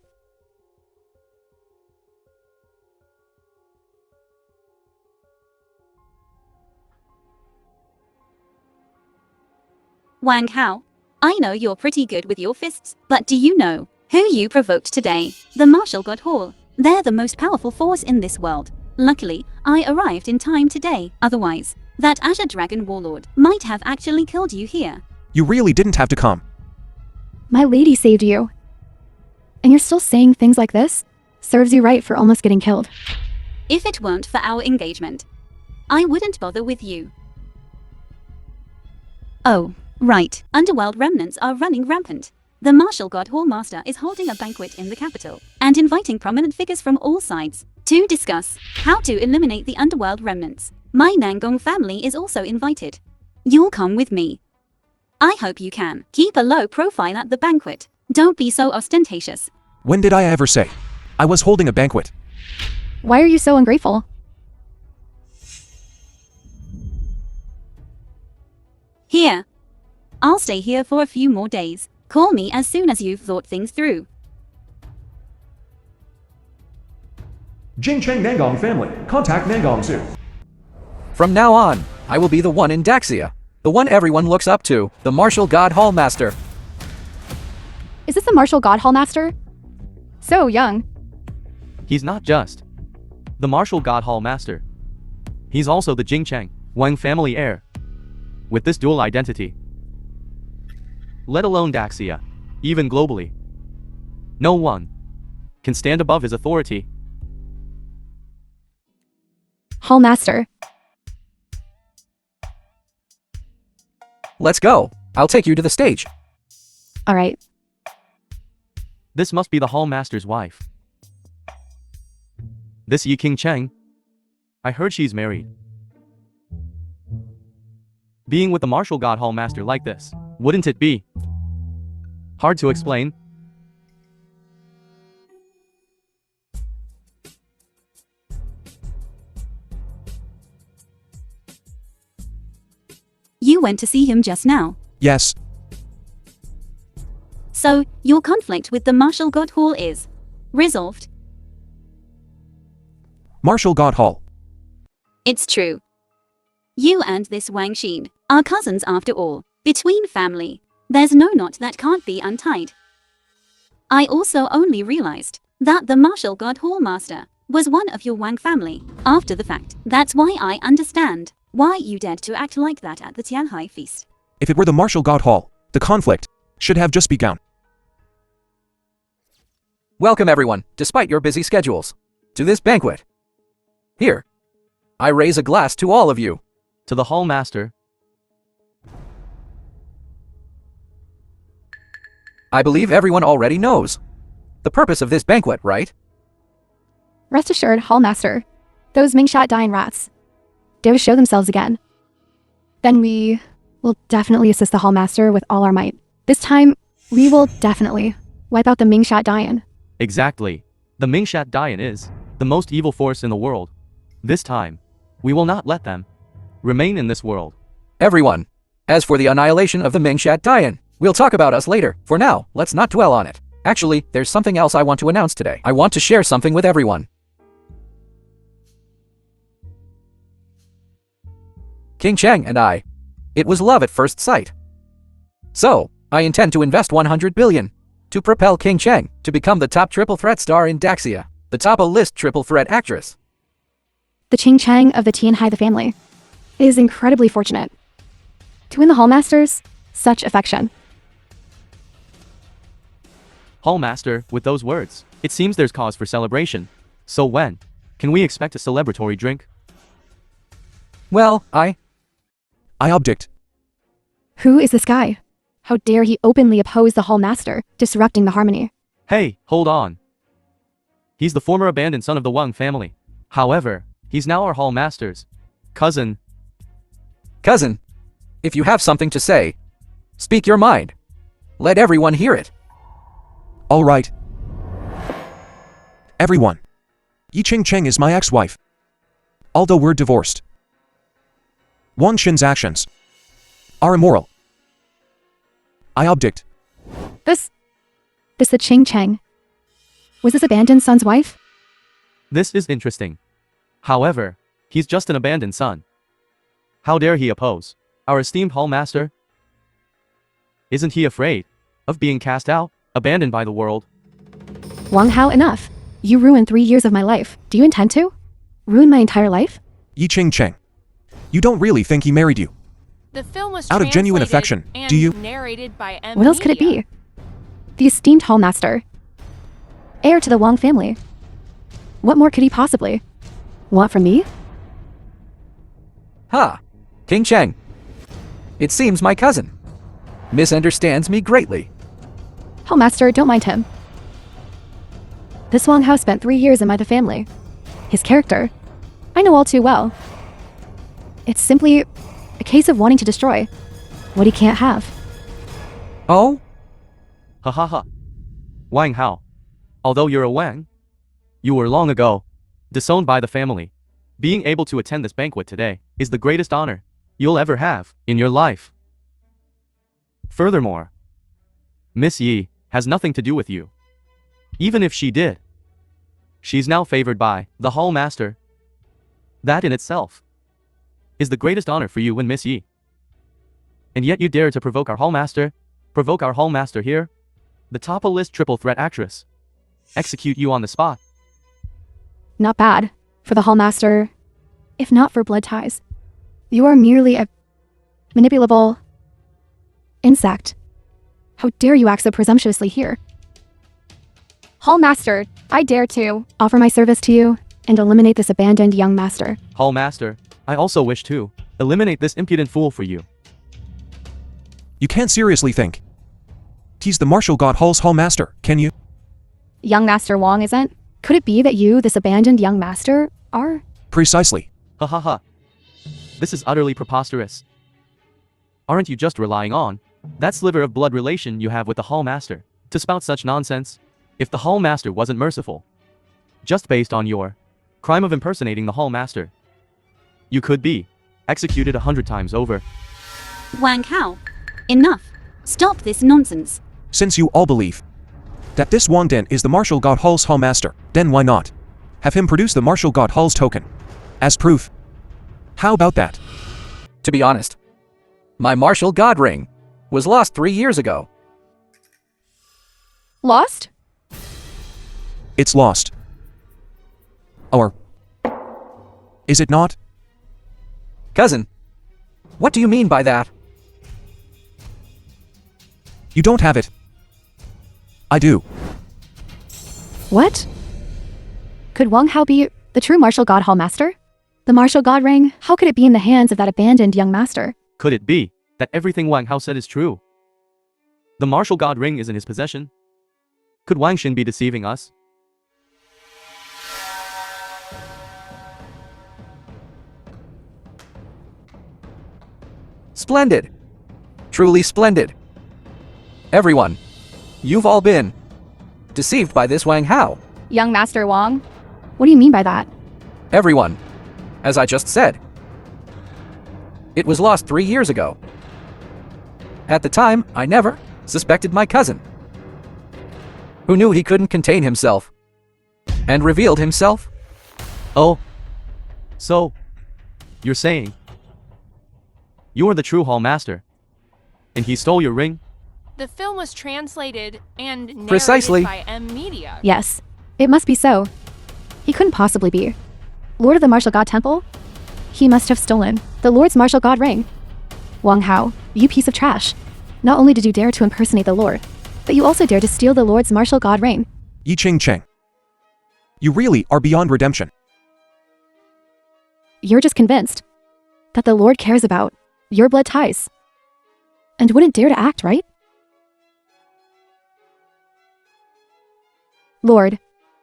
Wang Hao, I know you're pretty good with your fists, but do you know who you provoked today? The Martial God Hall. They're the most powerful force in this world. Luckily, I arrived in time today. Otherwise, that Azure Dragon Warlord might have actually killed you here. You really didn't have to come. My lady saved you. And you're still saying things like this? Serves you right for almost getting killed. If it weren't for our engagement, I wouldn't bother with you. Oh, right. Underworld remnants are running rampant. The Martial God Hall Master is holding a banquet in the capital and inviting prominent figures from all sides to discuss how to eliminate the Underworld remnants. My Nangong family is also invited. You'll come with me. I hope you can. Keep a low profile at the banquet. Don't be so ostentatious. When did I ever say I was holding a banquet? Why are you so ungrateful? Here. I'll stay here for a few more days. Call me as soon as you've thought things through. Jing Cheng Nangong family. Contact Nangong soon. From now on, I will be the one in Daxia. The one everyone looks up to, the Martial God Hall Master. Is this the Martial God Hall Master? So young. He's not just the Martial God Hall Master. He's also the Jingcheng Wang family heir. With this dual identity, let alone Daxia, even globally, no one can stand above his authority. Hall Master. Let's go. I'll take you to the stage. Alright. This must be the Hall Master's wife. This Yi King Cheng. I heard she's married. Being with the Martial God Hall Master like this, wouldn't it be hard to explain? You went to see him just now. Yes. So, your conflict with the Martial God Hall is resolved. Martial God Hall. It's true. You and this Wang Xin are cousins after all. Between family, there's no knot that can't be untied. I also only realized that the Martial God Hall Master was one of your Wang family after the fact. That's why I understand why you dared to act like that at the Tianhai feast. If it were the Martial God Hall, the conflict should have just begun. Welcome everyone, despite your busy schedules, to this banquet. Here, I raise a glass to all of you. To the Hall Master. I believe everyone already knows the purpose of this banquet, right? Rest assured, Hall Master. Those Mingshat dying rats dare to show themselves again. Then we will definitely assist the Hall Master with all our might. This time, we will definitely wipe out the Mingshat Dayan. Exactly. The Mingshat Dayan is the most evil force in the world. This time, we will not let them remain in this world. Everyone, as for the annihilation of the Mingshat Dayan, we'll talk about us later. For now, let's not dwell on it. Actually, there's something else I want to announce today. I want to share something with everyone. King Cheng and I. It was love at first sight. So, I intend to invest 100 billion to propel King Cheng to become the top triple threat star in Daxia, the top A-list triple threat actress. The Ching Chang of the Tianhai the family is incredibly fortunate to win the Hall Masters such affection. Hall Master, with those words, it seems there's cause for celebration. So when can we expect a celebratory drink? Well, I object. Who is this guy? How dare he openly oppose the Hall Master, disrupting the harmony? Hey, hold on. He's the former abandoned son of the Wang family. However, he's now our Hall Master's cousin. Cousin, if you have something to say, speak your mind. Let everyone hear it. All right. Everyone. Yi Ching Cheng is my ex-wife. Although we're divorced. Wang Xin's actions are immoral. I object. This the Ching Chang. Was this abandoned son's wife? This is interesting. However, he's just an abandoned son. How dare he oppose our esteemed Hall Master? Isn't he afraid of being cast out, abandoned by the world? Wang Hao, enough. You ruined 3 years of my life. Do you intend to? Ruin my entire life? Yi Ching Cheng. You don't really think he married you? The film was Out of genuine translated affection, and do you? narrated by M. What else could it be? The esteemed Hall Master. Heir to the Wang family. What more could he possibly want from me? Ha! King Cheng. It seems my cousin misunderstands me greatly. Hall Master, don't mind him. This Wang Hao spent 3 years in my family. His character, I know all too well. It's simply a case of wanting to destroy what he can't have. Oh? Ha ha ha. Wang Hao. Although you're a Wang, you were long ago disowned by the family. Being able to attend this banquet today is the greatest honor you'll ever have in your life. Furthermore, Miss Yi has nothing to do with you. Even if she did, she's now favored by the Hall Master. That in itself is the greatest honor for you and Miss Yi. And yet you dare to provoke our Hall Master? Provoke our Hall Master here? The top-a-list triple threat actress. Execute you on the spot. Not bad for the Hall Master, if not for blood ties. You are merely a manipulable insect. How dare you act so presumptuously here? Hall Master, I dare to offer my service to you and eliminate this abandoned young master. Hall Master, I also wish to eliminate this impudent fool for you. You can't seriously think he's the martial god Hall's Hall Master, can you? Young Master Wang isn't? Could it be that you, this abandoned young master, are? Precisely. Ha ha ha. This is utterly preposterous. Aren't you just relying on that sliver of blood relation you have with the Hall Master to spout such nonsense? If the Hall Master wasn't merciful, just based on your crime of impersonating the Hall Master, you could be executed 100 times over. Wang Hao. Enough. Stop this nonsense. Since you all believe that this Wang Den is the martial god Hall's Hall Master, then why not have him produce the martial god Hall's token as proof? How about that? To be honest, my martial god ring was lost 3 years ago. Lost? It's lost. Or is it not? Cousin, what do you mean by that? You don't have it. I do. What? Could Wang Hao be the true martial god Hall Master? The martial god ring, how could it be in the hands of that abandoned young master? Could it be that everything Wang Hao said is true? The martial god ring is in his possession? Could Wang Xin be deceiving us? Splendid. Truly splendid. Everyone, you've all been deceived by this Wang Hao. Young Master Wang? What do you mean by that? Everyone, as I just said. It was lost 3 years ago. At the time, I never suspected my cousin, who knew he couldn't contain himself, and revealed himself. Oh. So, you're saying you're the true Hall Master, and he stole your ring? The film was translated and narrated Precisely. by M. Media. Yes, it must be so. He couldn't possibly be Lord of the Martial God Temple. He must have stolen the Lord's martial god ring. Wang Hao, you piece of trash. Not only did you dare to impersonate the Lord, but you also dared to steal the Lord's martial god ring. Yi Ching Cheng. You really are beyond redemption. You're just convinced that the Lord cares about your blood ties and wouldn't dare to act, right? Lord,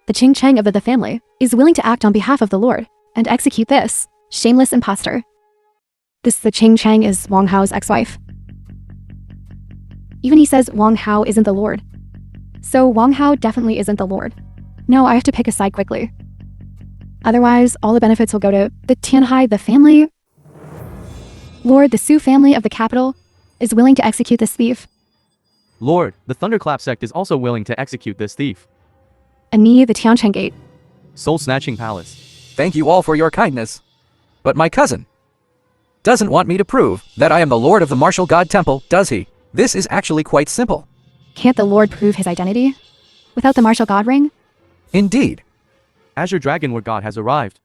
the Ching Cheng of the family, is willing to act on behalf of the Lord and execute this shameless impostor. The Ching Cheng is Wang Hao's ex-wife. Even he says Wang Hao isn't the Lord. So Wang Hao definitely isn't the Lord. No, I have to pick a side quickly. Otherwise, all the benefits will go to the Tianhai, the family. Lord, the Su family of the capital, is willing to execute this thief. Lord, the Thunderclap sect is also willing to execute this thief. And me, the Tiancheng Gate. Soul-snatching palace. Thank you all for your kindness. But my cousin doesn't want me to prove that I am the Lord of the Martial God Temple, does he? This is actually quite simple. Can't the Lord prove his identity? Without the martial god ring? Indeed. Azure Dragon War God has arrived.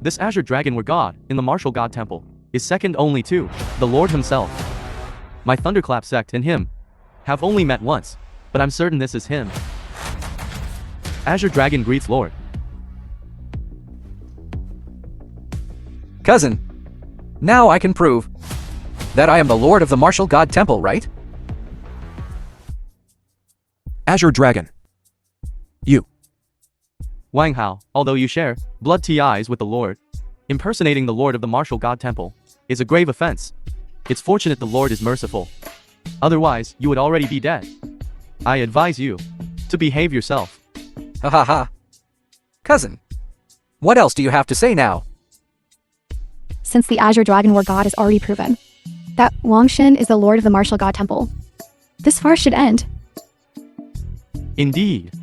This Azure Dragon War God, in the Martial God Temple, is second only to the Lord himself. My Thunderclap sect and him have only met once, but I'm certain this is him. Azure Dragon greets Lord. Cousin, now I can prove that I am the Lord of the Martial God Temple, right? Azure Dragon. You. Wang Hao, although you share blood ties with the Lord, impersonating the Lord of the Martial God Temple is a grave offense. It's fortunate the Lord is merciful. Otherwise, you would already be dead. I advise you to behave yourself. Ha ha ha. Cousin, what else do you have to say now? Since the Azure Dragon War God is already proven that Wang Xin is the Lord of the Martial God Temple, this farce should end. Indeed.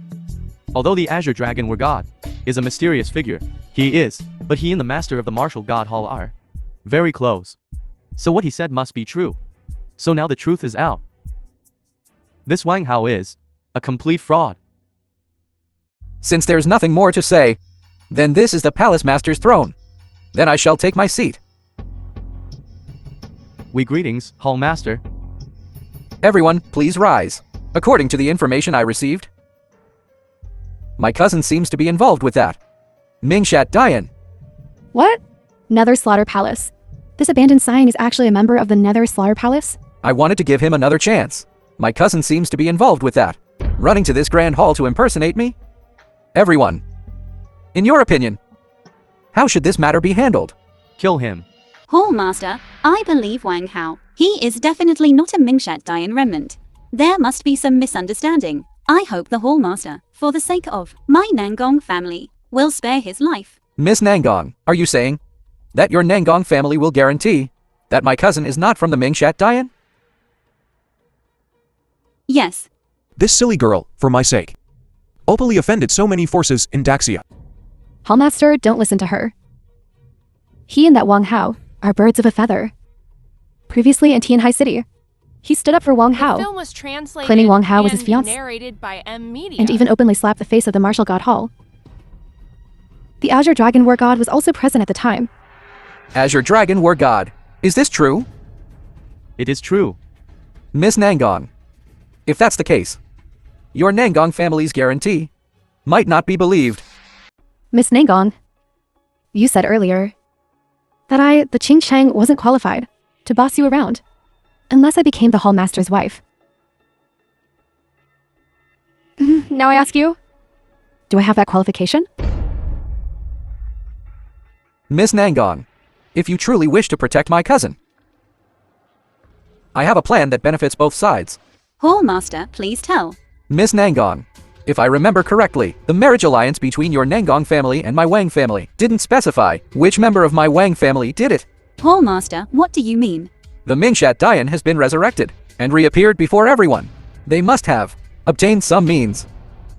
Although the Azure Dragon War God is a mysterious figure, but he and the Master of the Martial God Hall are very close. So what he said must be true. So now the truth is out. This Wang Hao is a complete fraud. Since there's nothing more to say, then this is the Palace Master's throne. Then I shall take my seat. We greetings, Hall Master. Everyone, please rise. According to the information I received, my cousin seems to be involved with that. Mingshat Dian. What? Nether Slaughter Palace. This abandoned sign is actually a member of the Nether Slaughter Palace? I wanted to give him another chance. My cousin seems to be involved with that. Running to this grand hall to impersonate me? Everyone, in your opinion, how should this matter be handled? Kill him. Hall Master, I believe Wang Hao. He is definitely not a Mingshat Dian remnant. There must be some misunderstanding. I hope the Hall Master, for the sake of my Nangong family, will spare his life. Miss Nangong, are you saying that your Nangong family will guarantee that my cousin is not from the Mingshat Dian? Yes. This silly girl, for my sake, openly offended so many forces in Daxia. Hallmaster, don't listen to her. He and that Wang Hao are birds of a feather. Previously in Tianhai City, he stood up for Wang The film Hao, was translated claiming Wang Hao was his and fiancé, narrated by M Media. and even openly slapped the face of the Martial God Hall. The Azure Dragon War God was also present at the time. Azure Dragon War God. Is this true? It is true. Miss Nangong, if that's the case, your Nangong family's guarantee might not be believed. Miss Nangong, you said earlier that I, the Qing Chang, wasn't qualified to boss you around unless I became the Hall Master's wife. Now I ask you, do I have that qualification? Miss Nangong, if you truly wish to protect my cousin, I have a plan that benefits both sides. Hall Master, please tell. Miss Nangong, if I remember correctly, the marriage alliance between your Nangong family and my Wang family didn't specify which member of my Wang family did it. Hall Master, what do you mean? The Mingshat Dian has been resurrected and reappeared before everyone. They must have obtained some means.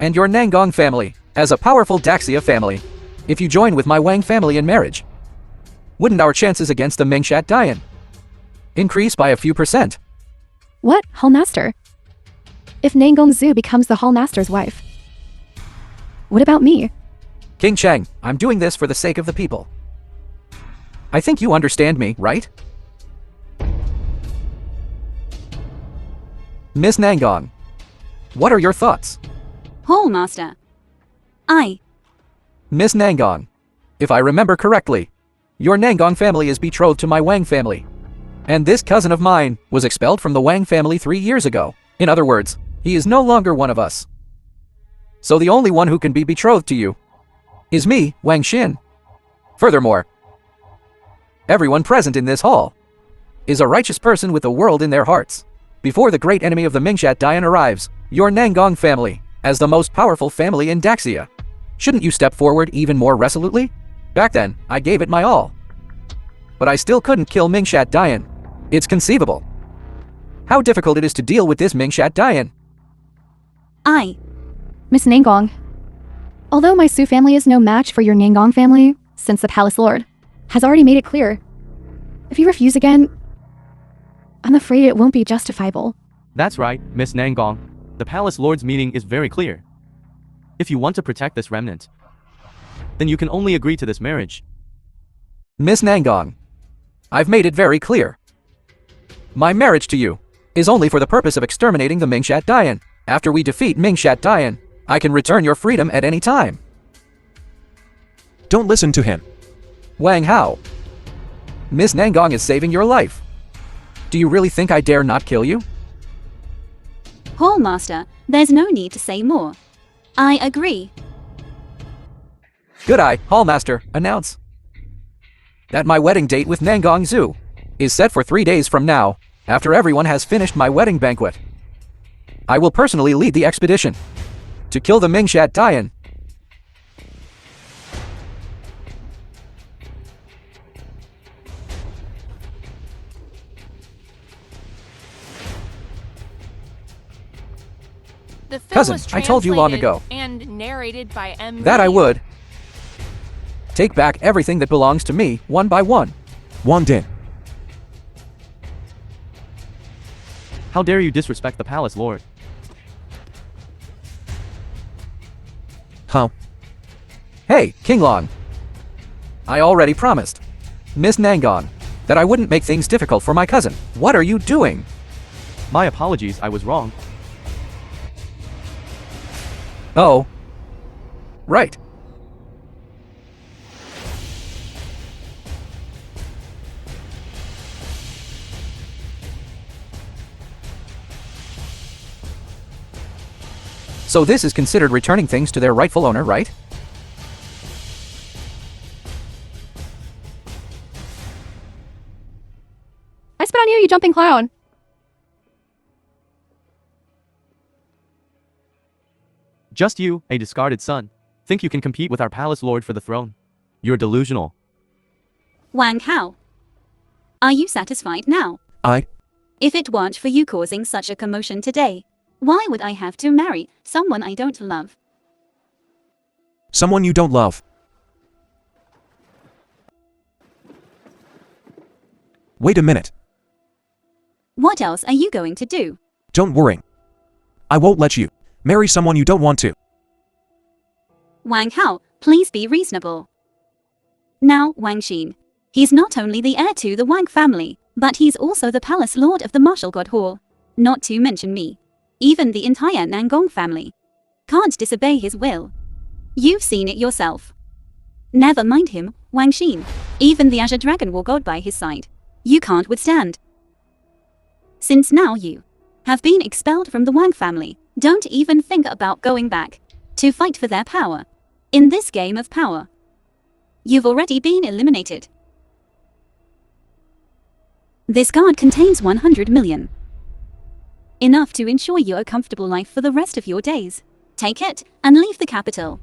And your Nangong family, as a powerful Daxia family, if you join with my Wang family in marriage, wouldn't our chances against the Mingshat Dian increase by a few %? What, Hall Master? If Nangong Zhu becomes the Hall Master's wife, what about me? King Cheng, I'm doing this for the sake of the people. I think you understand me, right? Miss Nangong, what are your thoughts? Hall Master. Miss Nangong, if I remember correctly, your Nangong family is betrothed to my Wang family. And this cousin of mine was expelled from the Wang family 3 years ago. In other words, he is no longer one of us. So the only one who can be betrothed to you is me, Wang Xin. Furthermore, everyone present in this hall is a righteous person with the world in their hearts. Before the great enemy of the Mingshat Dian arrives, your Nangong family, as the most powerful family in Daxia, shouldn't you step forward even more resolutely? Back then, I gave it my all. But I still couldn't kill Mingshat Dian. It's conceivable how difficult it is to deal with this Mingshat Dian. Miss Nangong, although my Su family is no match for your Nangong family, since the Palace Lord has already made it clear If you refuse again, I'm afraid it won't be justifiable. That's right, Miss Nangong. The Palace Lord's meaning is very clear. If you want to protect this remnant, then you can only agree to this marriage. Miss Nangong, I've made it very clear. My marriage to you is only for the purpose of exterminating the Mingshat Dayan. After we defeat Mingshat Dayan, I can return your freedom at any time. Don't listen to him. Wang Hao, Miss Nangong is saving your life. Do you really think I dare not kill you? Hall Master, there's no need to say more. I agree. Good eye, Hallmaster, announce that my wedding date with Nangong Zhu is set for 3 days from now, after everyone has finished my wedding banquet. I will personally lead the expedition to kill the Mingshat Dayan. The film Cousin, was I told you long translated ago and narrated by M. that I Media. would take back everything that belongs to me, one by one. Wan Din. How dare you disrespect the Palace Lord? How? Hey, King Long. I already promised Miss Nangong that I wouldn't make things difficult for my cousin. What are you doing? My apologies, I was wrong. Oh. Right. So this is considered returning things to their rightful owner, right? I spit on you, you jumping clown. Just you, a discarded son, think you can compete with our Palace Lord for the throne. You're delusional. Wang Hao, are you satisfied now? If it weren't for you causing such a commotion today, why would I have to marry someone I don't love? Someone you don't love. Wait a minute. What else are you going to do? Don't worry. I won't let you marry someone you don't want to. Wang Hao, please be reasonable. Now, Wang Xin. He's not only the heir to the Wang family, but he's also the Palace Lord of the Martial God Hall. Not to mention me. Even the entire Nangong family can't disobey his will. You've seen it yourself. Never mind him, Wang Xin. Even the Azure Dragon War God by his side, you can't withstand. Since now you have been expelled from the Wang family, don't even think about going back to fight for their power. In this game of power, you've already been eliminated. This card contains 100 million. Enough to ensure you a comfortable life for the rest of your days. Take it and leave the capital.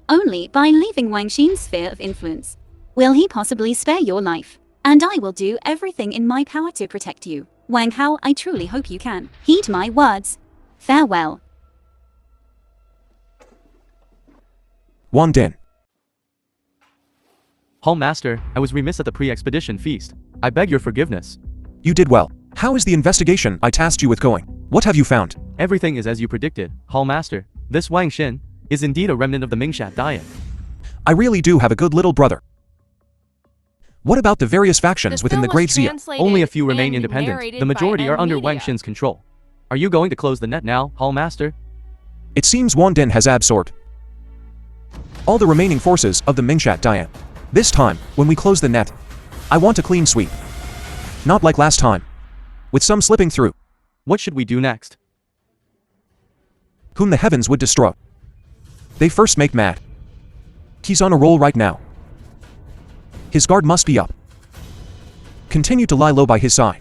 Only by leaving Wang Xin's sphere of influence will he possibly spare your life. And I will do everything in my power to protect you. Wang Hao, I truly hope you can heed my words. Farewell. Wan Din. Hall Master, I was remiss at the pre-expedition feast. I beg your forgiveness. You did well. How is the investigation I tasked you with going? What have you found? Everything is as you predicted, Hall Master. This Wang Xin is indeed a remnant of the Mingshat Dayan. I really do have a good little brother. What about the various factions within the Great Xia? Translated Only a few remain and independent. narrated The majority by are M. under Media. Wang Xin's control. Are you going to close the net now, Hall Master? It seems Wan Din has absorbed all the remaining forces of the Mingshat Dayan. This time, when we close the net, I want a clean sweep. Not like last time, with some slipping through, What should we do next? whom the heavens would destroy. They first make mad. He's on a roll right now. His guard must be up. Continue to lie low by his side.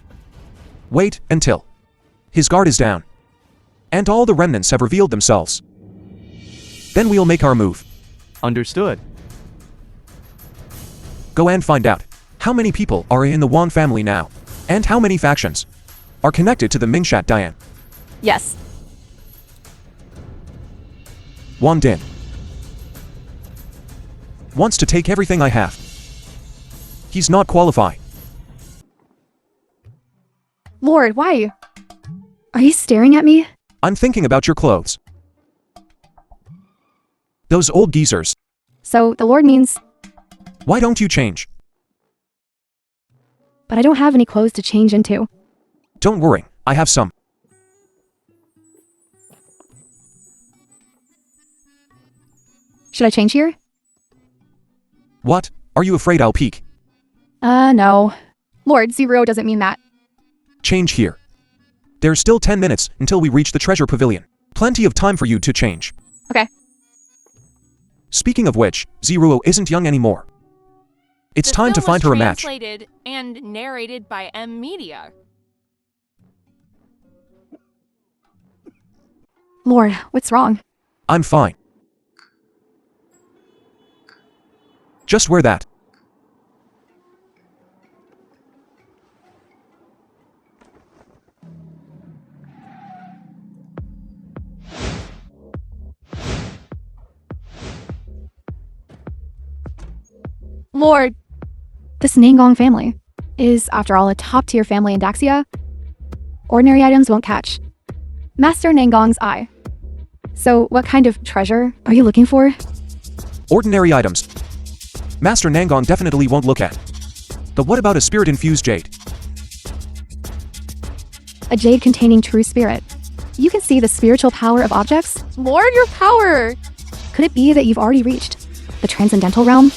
Wait until his guard is down, and all the remnants have revealed themselves. Then we'll make our move. Understood. Go and find out how many people are in the Wan family now, and how many factions are connected to the Mingshat Dayan. Yes. Wan Din wants to take everything I have. He's not qualified Lord, why? Are you staring at me? I'm thinking about your clothes. Those old geezers. So, the Lord means, Why don't you change? but I don't have any clothes to change into. Don't worry, I have some. Should I change here? What? Are you afraid I'll peek? No. Lord, 0 doesn't mean that. Change here. There's still 10 minutes until we reach the treasure pavilion. Plenty of time for you to change. Okay. Speaking of which, 0 isn't young anymore. It's The time to film was find her a match. Translated and narrated by M Media. Lord, what's wrong? I'm fine. Just wear that. Lord, this Nangong family is, after all, a top-tier family in Daxia. Ordinary items won't catch Master Nangong's eye. So, what kind of treasure are you looking for? Ordinary items. Master Nangong definitely won't look at. But what about a spirit-infused jade? A jade containing true spirit. You can see the spiritual power of objects. Lord, your power! Could it be that you've already reached the transcendental realm?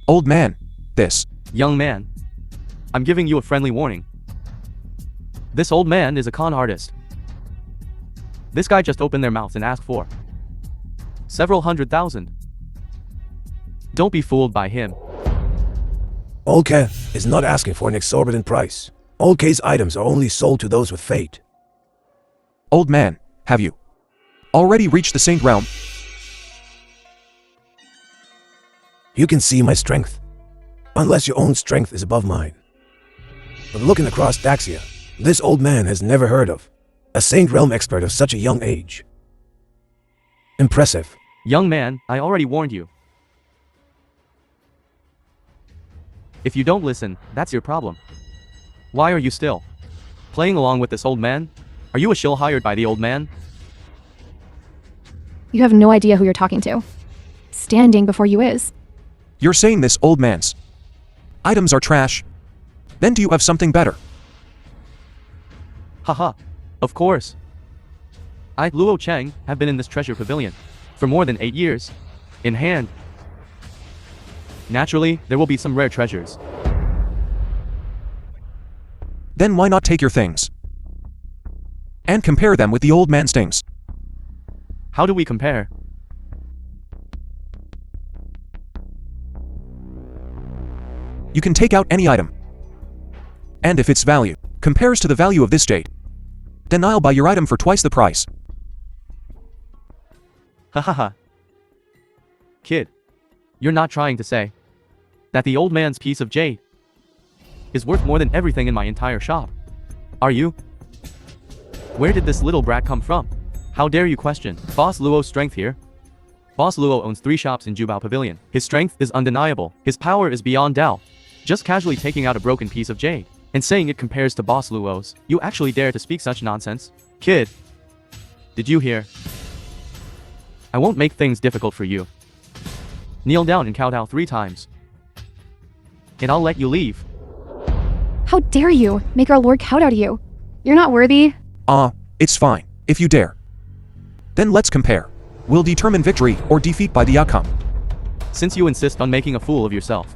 Old man, this. Young man, I'm giving you a friendly warning. This old man is a con artist. This guy just opened their mouth and asked for several 100,000. Don't be fooled by him. Old K is not asking for an exorbitant price. Old K's items are only sold to those with fate. Old man, have you already reached the Saint Realm? You can see my strength, unless your own strength is above mine. But looking across Daxia, this old man has never heard of a Saint Realm expert of such a young age. Impressive. Young man, I already warned you. If you don't listen, that's your problem. Why are you still playing along with this old man? Are you a shill hired by the old man? You have no idea who you're talking to. Standing before you is. You're saying this old man's items are trash? Then do you have something better? Haha. Of course. I, Luo Cheng, have been in this treasure pavilion for more than 8 years. In hand. Naturally, there will be some rare treasures. Then why not take your things and compare them with the old man's things? How do we compare? You can take out any item. And if its value compares to the value of this jade, then I'll buy your item for twice the price. Hahaha. Kid, you're not trying to say that the old man's piece of jade is worth more than everything in my entire shop, are you? Where did this little brat come from? How dare you question Boss Luo's strength here? Boss Luo owns 3 shops in Jubao Pavilion. His strength is undeniable. His power is beyond doubt. Just casually taking out a broken piece of jade and saying it compares to Boss Luo's. You actually dare to speak such nonsense? Kid, did you hear? I won't make things difficult for you. Kneel down and kowtow 3 times. And I'll let you leave. How dare you make our Lord kowtow to you? You're not worthy. It's fine, if you dare. Then let's compare. We'll determine victory or defeat by the outcome. Since you insist on making a fool of yourself,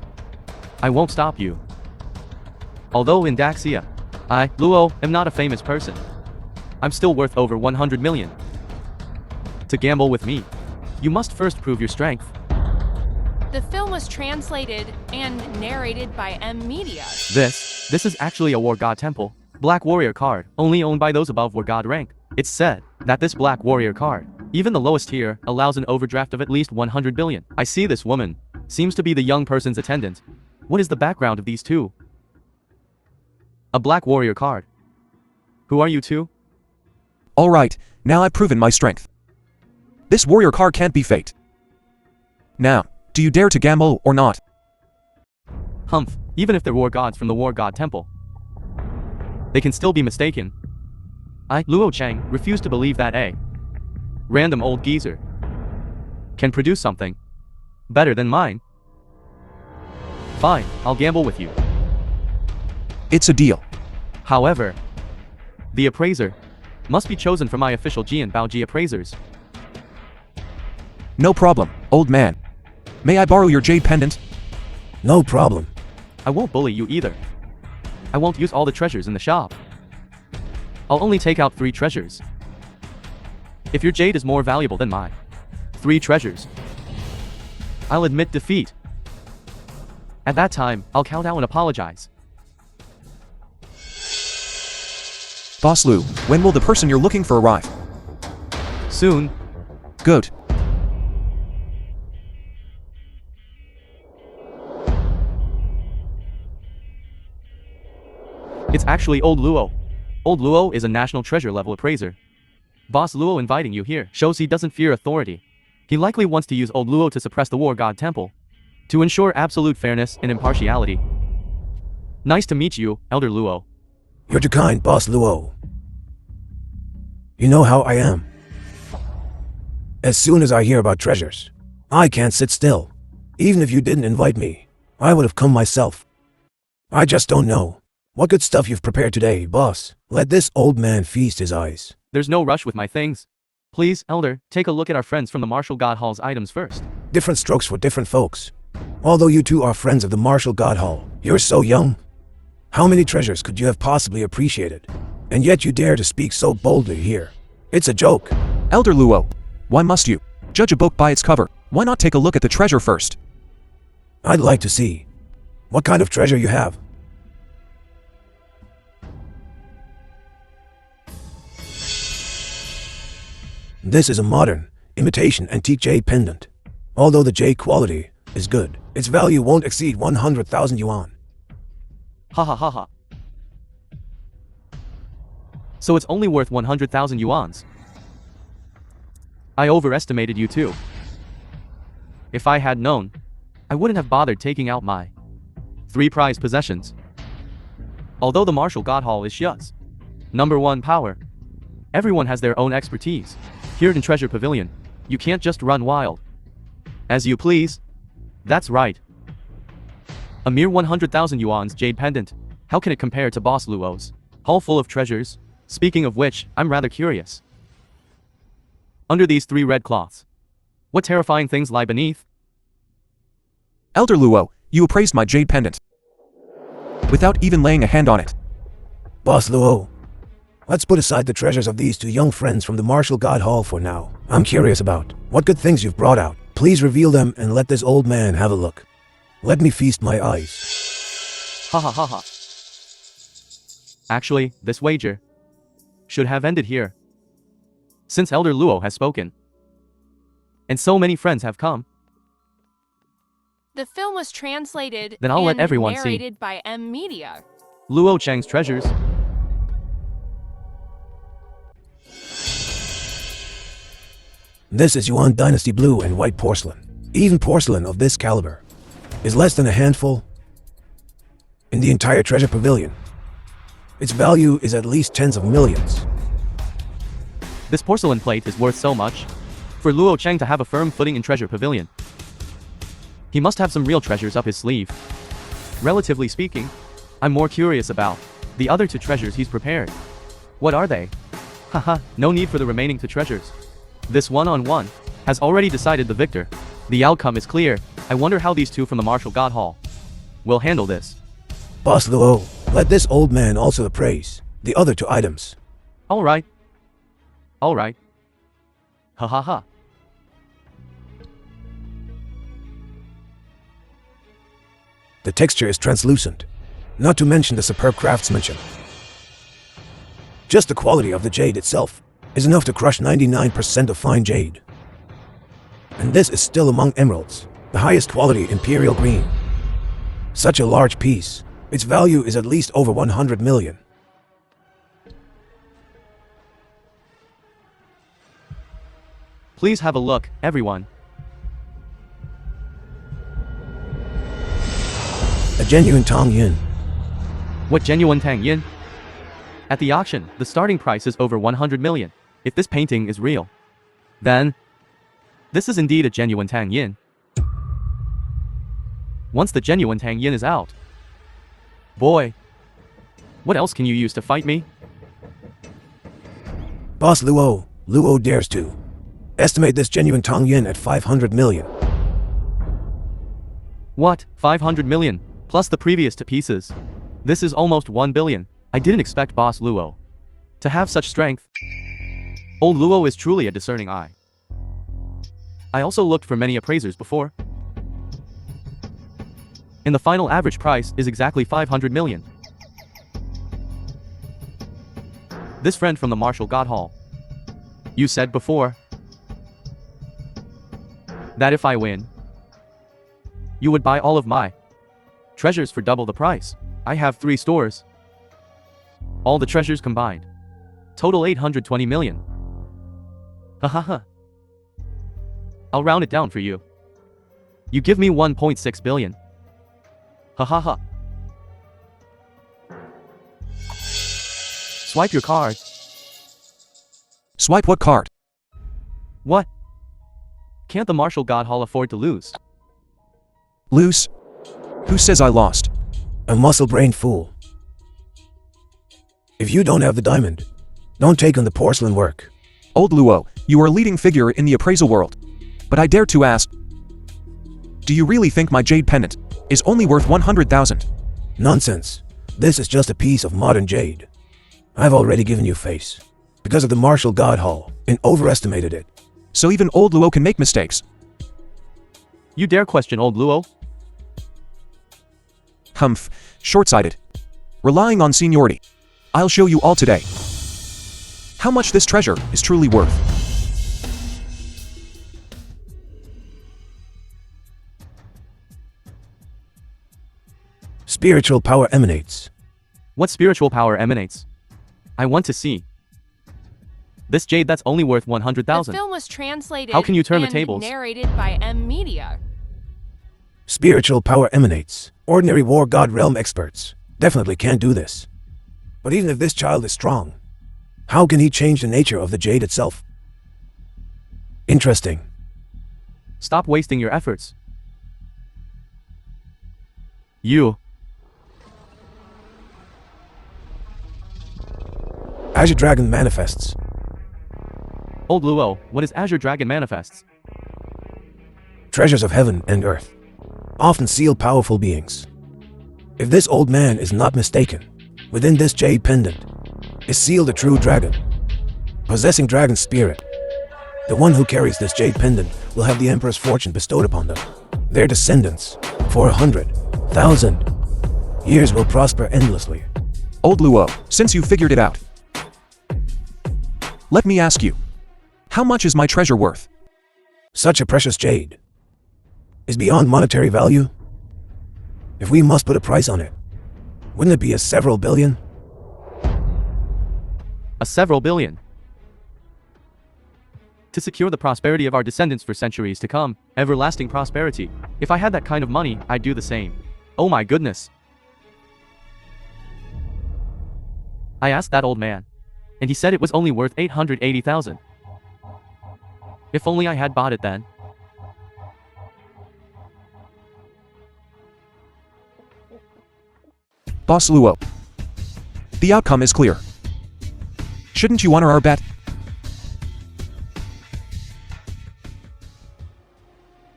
I won't stop you. Although in Daxia, I, Luo, am not a famous person, I'm still worth over 100 million. To gamble with me, you must first prove your strength. The film was translated and narrated by M Media. This is actually a War God Temple Black Warrior card, only owned by those above War God rank. It's said that this Black Warrior card, even the lowest tier, allows an overdraft of at least 100 billion. I see this woman seems to be the young person's attendant. What is the background of these two? A Black Warrior card. Who are you two? Alright, now I've proven my strength. This warrior card can't be fate. Now, do you dare to gamble or not? Humph, even if they're war gods from the war god temple, they can still be mistaken. I, Luo Cheng, refuse to believe that a random old geezer can produce something better than mine. Fine, I'll gamble with you. It's a deal. However, the appraiser must be chosen from my official Ji and Baoji appraisers. No problem, old man. May I borrow your jade pendant? No problem. I won't bully you either. I won't use all the treasures in the shop. I'll only take out 3 treasures. If your jade is more valuable than my 3 treasures, I'll admit defeat. At that time, I'll count out and apologize. Boss Lu, when will the person you're looking for arrive? Soon. Good. It's actually Old Luo. Old Luo is a national treasure level appraiser. Boss Luo inviting you here shows he doesn't fear authority. He likely wants to use Old Luo to suppress the war god temple, to ensure absolute fairness and impartiality. Nice to meet you, Elder Luo. You're too kind, Boss Luo. You know how I am. As soon as I hear about treasures, I can't sit still. Even if you didn't invite me, I would have come myself. I just don't know. What good stuff you've prepared today, boss. Let this old man feast his eyes. There's no rush with my things. Please, Elder, take a look at our friends from the Martial God Hall's items first. Different strokes for different folks. Although you two are friends of the Martial God Hall, you're so young. How many treasures could you have possibly appreciated? And yet you dare to speak so boldly here. It's a joke. Elder Luo, why must you judge a book by its cover? Why not take a look at the treasure first? I'd like to see what kind of treasure you have. This is a modern, imitation antique jade pendant. Although the jade quality is good, its value won't exceed 100,000 yuan. Ha ha ha ha. So it's only worth 100,000 yuans. I overestimated you too. If I had known, I wouldn't have bothered taking out my 3 prized possessions. Although the Martial God Hall is Xia's #1 power, everyone has their own expertise. Here in Treasure Pavilion, you can't just run wild as you please. That's right. A mere 100,000 yuan's jade pendant. How can it compare to Boss Luo's hall full of treasures? Speaking of which, I'm rather curious. Under these 3 red cloths, what terrifying things lie beneath? Elder Luo, you appraised my jade pendant without even laying a hand on it. Boss Luo, let's put aside the treasures of these 2 young friends from the Martial God Hall for now. I'm curious about what good things you've brought out. Please reveal them and let this old man have a look. Let me feast my eyes. Ha ha ha ha. Actually, this wager should have ended here. Since Elder Luo has spoken, and so many friends have come, The film was translated Then I'll let and everyone see. narrated by M Media. Luo Cheng's treasures. This is Yuan Dynasty blue and white porcelain. Even porcelain of this caliber is less than a handful in the entire treasure pavilion. Its value is at least tens of millions. This porcelain plate is worth so much. For Luo Cheng to have a firm footing in Treasure Pavilion, he must have some real treasures up his sleeve. Relatively speaking, I'm more curious about the other 2 treasures he's prepared. What are they? Haha, no need for the remaining 2 treasures. This one-on-one has already decided the victor. The outcome is clear. I wonder how these 2 from the Martial God Hall will handle this. Boss Luo, let this old man also appraise the other 2 items. Alright. Alright. Ha ha ha. The texture is translucent, not to mention the superb craftsmanship. Just the quality of the jade itself is enough to crush 99% of fine jade. And this is still among emeralds, the highest quality imperial green. Such a large piece, its value is at least over 100 million. Please have a look, everyone. A genuine Tong Yin. What genuine Tang Yin? At the auction, the starting price is over 100 million. If this painting is real, then this is indeed a genuine Tang Yin. Once the genuine Tang Yin is out, boy, what else can you use to fight me? Boss Luo, Luo dares to estimate this genuine Tong Yin at 500 million. What? 500 million? Plus the previous two pieces. This is almost 1 billion. I didn't expect Boss Luo to have such strength. Old Luo is truly a discerning eye. I also looked for many appraisers before, and the final average price is exactly 500 million. This friend from the Martial God Hall. You said before that if I win, you would buy all of my treasures for double the price. I have 3 stores. All the treasures combined. Total 820 million. Hahaha. I'll round it down for you. You give me 1.6 billion. Hahaha. Swipe your card. Swipe what card? What? Can't the Martial God Hall afford to lose? Lose? Who says I lost? A muscle-brained fool. If you don't have the diamond, don't take on the porcelain work. Old Luo, you are a leading figure in the appraisal world. But I dare to ask, do you really think my jade pendant is only worth 100,000? Nonsense. This is just a piece of modern jade. I've already given you face, because of the Martial God Hall, and overestimated it. So even old Luo can make mistakes. You dare question old Luo? Humph, short-sighted. Relying on seniority. I'll show you all today how much this treasure is truly worth. Spiritual power emanates. What spiritual power emanates? I want to see. This jade that's only worth 100,000. The film was translated How can you turn the and tables? narrated by M Media. Spiritual power emanates. Ordinary war god realm experts definitely can't do this. But even if this child is strong, how can he change the nature of the jade itself? Interesting. Stop wasting your efforts. You. Azure Dragon manifests. Old Luo, what is Azure Dragon manifests? Treasures of heaven and earth often seal powerful beings. If this old man is not mistaken, within this jade pendant is sealed a true dragon, possessing dragon spirit. The one who carries this jade pendant will have the Emperor's fortune bestowed upon them. Their descendants, for 100,000 years, will prosper endlessly. Old Luo, since you figured it out, let me ask you, how much is my treasure worth? Such a precious jade is beyond monetary value. If we must put a price on it, wouldn't it be a several billion? A several billion. To secure the prosperity of our descendants for centuries to come, everlasting prosperity. If I had that kind of money, I'd do the same. Oh my goodness. I asked that old man, and he said it was only worth 880,000. If only I had bought it then. Boss Luo, the outcome is clear. Shouldn't you honor our bet?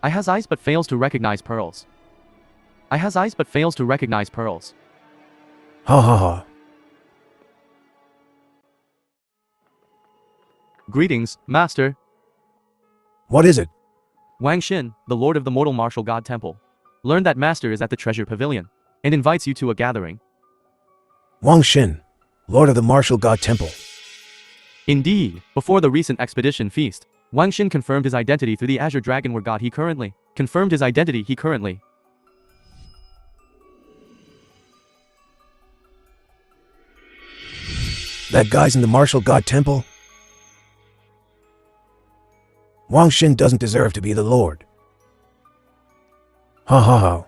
I has eyes but fails to recognize pearls. I has eyes but fails to recognize pearls. Ha ha ha. Greetings, Master. What is it? Wang Xin, the Lord of the Mortal Martial God Temple. Learned that Master is at the Treasure Pavilion, and invites you to a gathering. Wang Xin, Lord of the Martial God Temple. Indeed, before the recent expedition feast, Wang Xin confirmed his identity through the Azure Dragon where God he currently. That guy's in the Martial God Temple? Wang Xin doesn't deserve to be the Lord. Ha ha ha.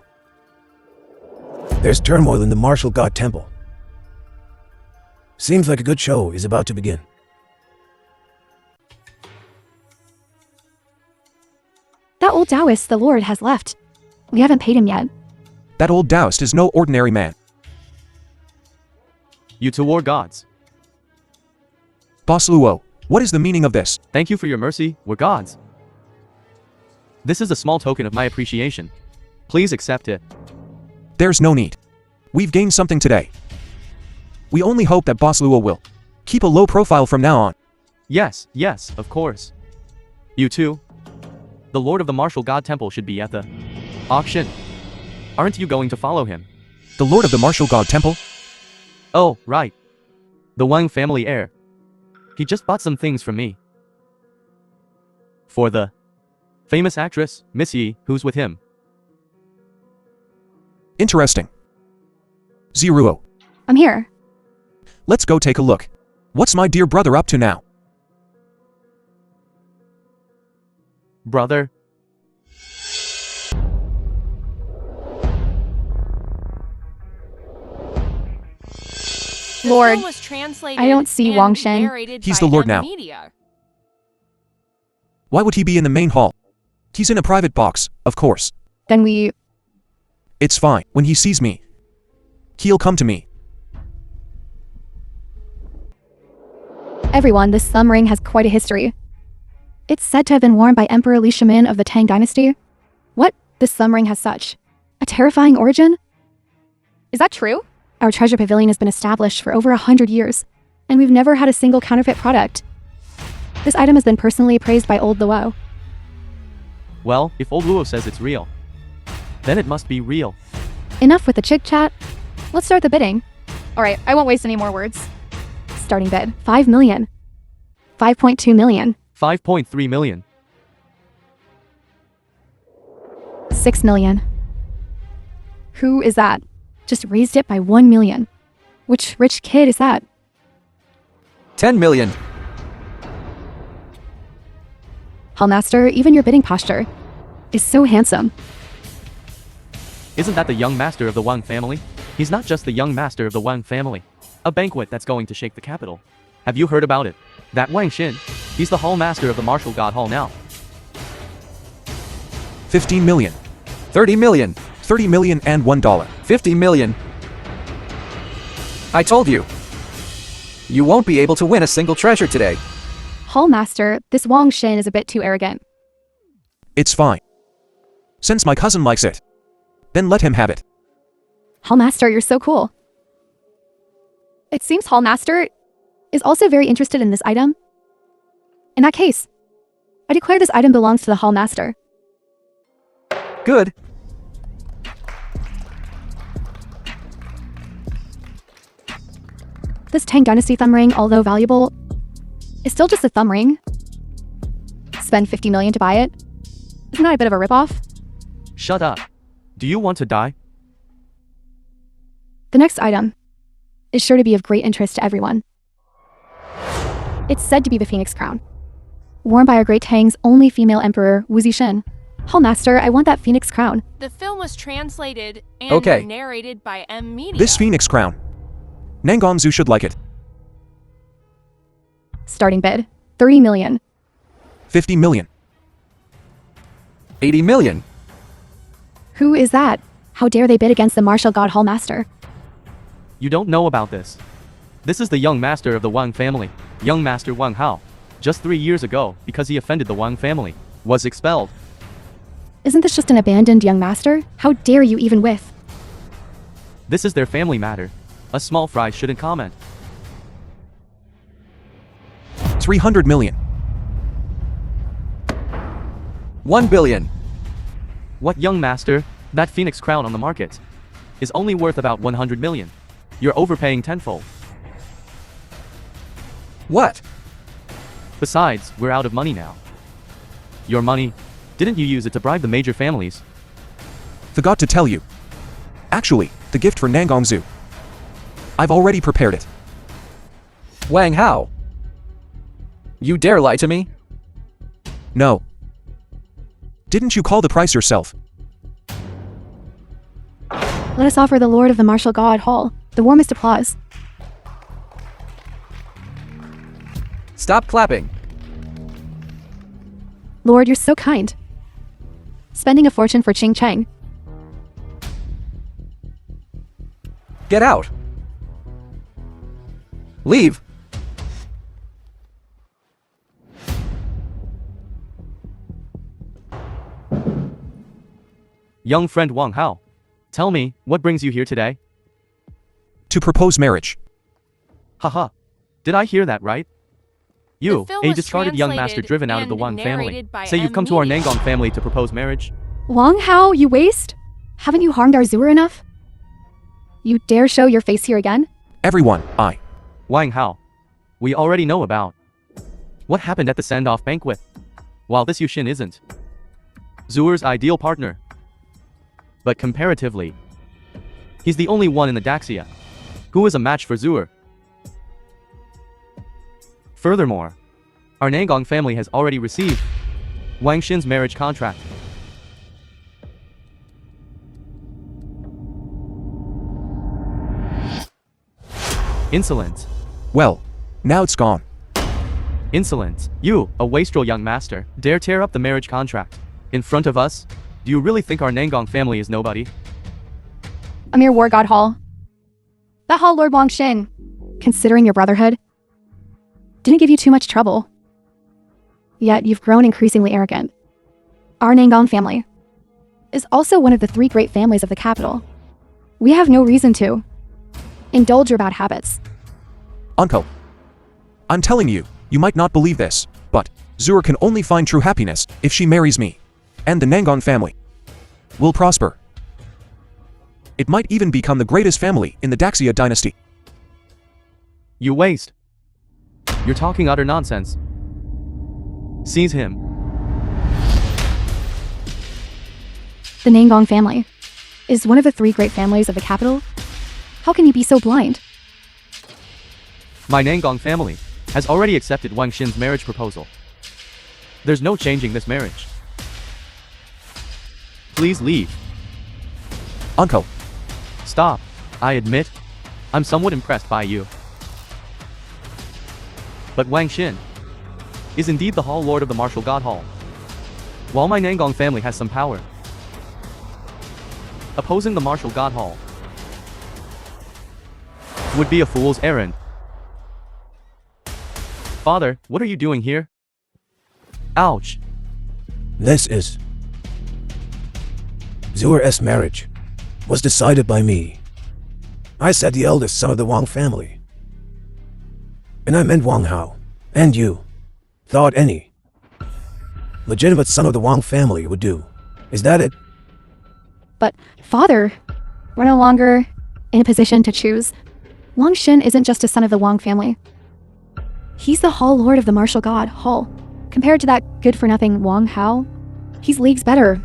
There's turmoil in the martial god temple. Seems like a good show is about to begin. That old Taoist the Lord has left. We haven't paid him yet. That old Taoist is no ordinary man. You two war gods. Boss Luo, what is the meaning of this? Thank you for your mercy, we're gods. This is a small token of my appreciation. Please accept it. There's no need. We've gained something today. We only hope that Boss Luo will keep a low profile from now on. Yes, yes, of course. You too. The Lord of the Martial God Temple should be at the auction. Aren't you going to follow him? The Lord of the Martial God Temple? Oh, right. The Wang family heir. He just bought some things from me. For the famous actress, Miss Yi, who's with him. Interesting. Ziruo, I'm here. let's go take a look. What's my dear brother up to now? Brother. The Lord, film was translated I don't see and Wang Shen. narrated He's by the Lord M now. Media. Why would he be in the main hall? He's in a private box, of course. Then we... It's fine. When he sees me, he'll come to me. Everyone, this thumb ring has quite a history. It's said to have been worn by Emperor Li Shimin of the Tang Dynasty. What? This thumb ring has such a terrifying origin? Is that true? Our treasure pavilion has been established for over 100 years, and we've never had a single counterfeit product. This item has been personally appraised by Old Luo. Well, if old Luo says it's real, then it must be real. Enough with the chit-chat. Let's start the bidding. Alright, I won't waste any more words. Starting bid, 5 million. 5.2 million. 5.3 million. 6 million. Who is that? Just raised it by 1 million. Which rich kid is that? 10 million. Hallmaster, even your bidding posture is so handsome. Isn't that the young master of the Wang family? He's not just the young master of the Wang family. A banquet that's going to shake the capital. Have you heard about it? That Wang Xin, he's the hall master of the Martial God Hall now. 15 million. 30 million. 30 million and $1. 50 million. I told you. You won't be able to win a single treasure today. Hallmaster, this Wang Shin is a bit too arrogant. It's fine. Since my cousin likes it, then let him have it. Hallmaster, you're so cool. It seems Hallmaster is also very interested in this item. In that case, I declare this item belongs to the Hallmaster. Good. This Tang Dynasty thumb ring, although valuable, is still just a thumb ring. Spend 50 million to buy it? Isn't that a bit of a ripoff? Shut up. Do you want to die? The next item is sure to be of great interest to everyone. It's said to be the Phoenix Crown, worn by our great Tang's only female emperor, Wu Zixin. Hallmaster, I want that Phoenix Crown. The film was translated and Okay. narrated by M Media. This Phoenix Crown. Nangonzu should like it. Starting bid, 30 million. 50 million. 80 million. Who is that? How dare they bid against the martial god Hallmaster? You don't know about this. This is the young master of the Wang family, young master Wang Hao. Just 3 years ago, because he offended the Wang family, was expelled. Isn't this just an abandoned young master? How dare you even with? This is their family matter. A small fry shouldn't comment. 300 million. 1 billion. What young master? That Phoenix Crown on the market is only worth about 100 million. You're overpaying tenfold. What? Besides, we're out of money now. Your money? Didn't you use it to bribe the major families? Forgot to tell you. Actually, the gift for Nangonzu. I've already prepared it. Wang Hao. You dare lie to me? No. Didn't you call the price yourself? Let us offer the Lord of the Martial God Hall the warmest applause. Stop clapping. Lord, you're so kind. Spending a fortune for Ching Cheng. Get out. Leave. Young friend Wang Hao, tell me, what brings you here today? To propose marriage. Haha. Did I hear that right? You, The film a was discarded young master translated driven out of the and Wang family, narrated by say you've M. come to our Media. Nangong family to propose marriage? Wang Hao, you waste? Haven't you harmed our Zuer enough? You dare show your face here again? Everyone, Wang Hao, we already know about what happened at the send-off banquet. While this Yushin isn't Zuer's ideal partner, but comparatively, he's the only one in the Daxia who is a match for Zuer. Furthermore, our Nangong family has already received Wang Xin's marriage contract. Insolent. well, now it's gone. Insolent. You, a wastrel young master, dare tear up the marriage contract in front of us? Do you really think our Nangong family is nobody? A mere war god hall. That hall Lord Wang Xin, considering your brotherhood, didn't give you too much trouble. Yet you've grown increasingly arrogant. Our Nangong family is also one of the 3 great families of the capital. We have no reason to indulge your bad habits. Uncle. I'm telling you, you might not believe this, but Zuer can only find true happiness if she marries me. And the Nangong family will prosper. It might even become the greatest family in the Daxia dynasty. You waste. You're talking utter nonsense. Seize him. The Nangong family is one of the 3 great families of the capital. How can you be so blind? My Nangong family has already accepted Wang Xin's marriage proposal. There's no changing this marriage. Please leave. Uncle. Stop. I admit, I'm somewhat impressed by you. But Wang Xin is indeed the Hall Lord of the Martial God Hall. While my Nangong family has some power, opposing the Martial God Hall would be a fool's errand. Father, what are you doing here? Ouch. This is Zuer's marriage was decided by me. I said the eldest son of the Wang family. And I meant Wang Hao. And you thought any legitimate son of the Wang family would do. Is that it? But, Father, we're no longer in a position to choose. Wang Xin isn't just a son of the Wang family. He's the Hall Lord of the Martial God Hall. Compared to that good-for-nothing Wang Hao, he's leagues better.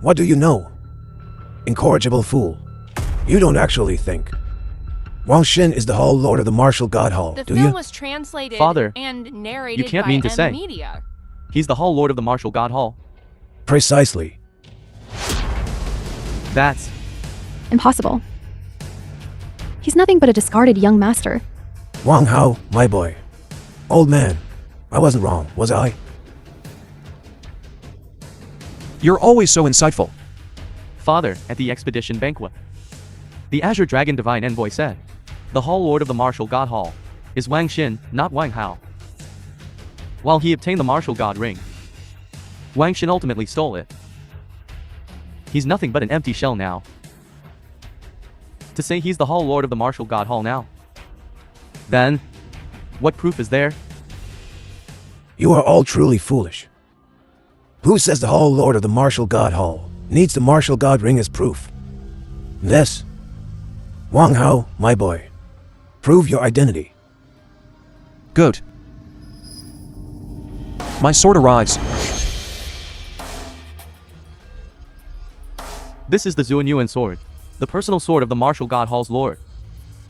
What do you know? Incorrigible fool. You don't actually think Wang Xin is the Hall Lord of the Martial God Hall, The do film you? was translated Father, and narrated you can't by mean to M. say. Media. He's the Hall Lord of the Martial God Hall. Precisely. That's Impossible. He's nothing but a discarded young master. Wang Hao, my boy. Old man, I wasn't wrong, was I? You're always so insightful. Father at the expedition banquet. The Azure Dragon Divine Envoy said, the Hall Lord of the Martial God Hall is Wang Xin, not Wang Hao. While he obtained the Martial God Ring, Wang Xin ultimately stole it. He's nothing but an empty shell now. To say he's the Hall Lord of the Martial God Hall now, then, what proof is there? You are all truly foolish. Who says the Hall Lord of the Martial God Hall needs the Martial God Ring as proof? This, Wang Hao, my boy. Prove your identity. Good. My sword arrives. This is the Zuan Yuan sword, the personal sword of the Martial God Hall's Lord.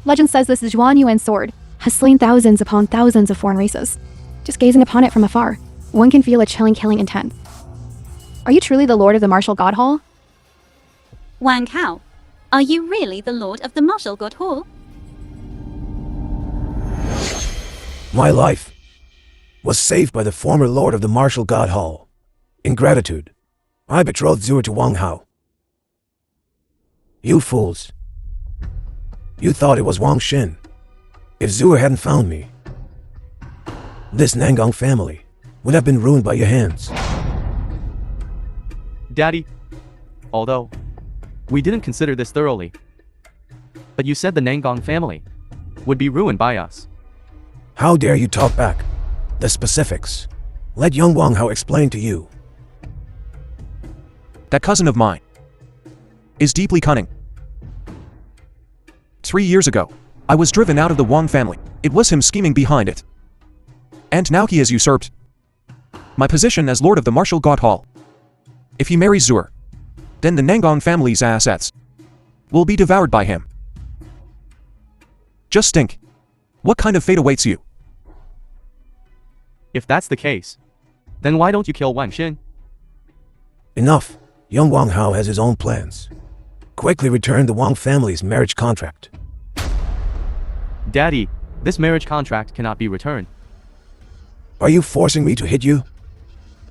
Legend says this Zhuan Yuan sword has slain thousands upon thousands of foreign races. Just gazing upon it from afar, one can feel a chilling killing intent. Are you truly the Lord of the Martial God Hall? Wang Hao, Are you really the lord of the Martial God Hall? My life was saved by the former lord of the Martial God Hall. In gratitude, I betrothed Zhuo to Wang Hao. You fools. You thought it was Wang Xin. If Zhuo hadn't found me, this Nangong family would have been ruined by your hands. Daddy, although we didn't consider this thoroughly, but you said the Nangong family would be ruined by us. How dare you talk back? The specifics. Let young Wang Hao explain to you. That cousin of mine is deeply cunning. 3 years ago, I was driven out of the Wang family. It was him scheming behind it. And now he has usurped my position as Lord of the Martial God Hall. If he marries Zhuo, then the Nangong family's assets will be devoured by him. Just think, what kind of fate awaits you? If that's the case, then why don't you kill Wang Xin? Enough. Young Wang Hao has his own plans. Quickly return the Wang family's marriage contract. Daddy, this marriage contract cannot be returned. Are you forcing me to hit you?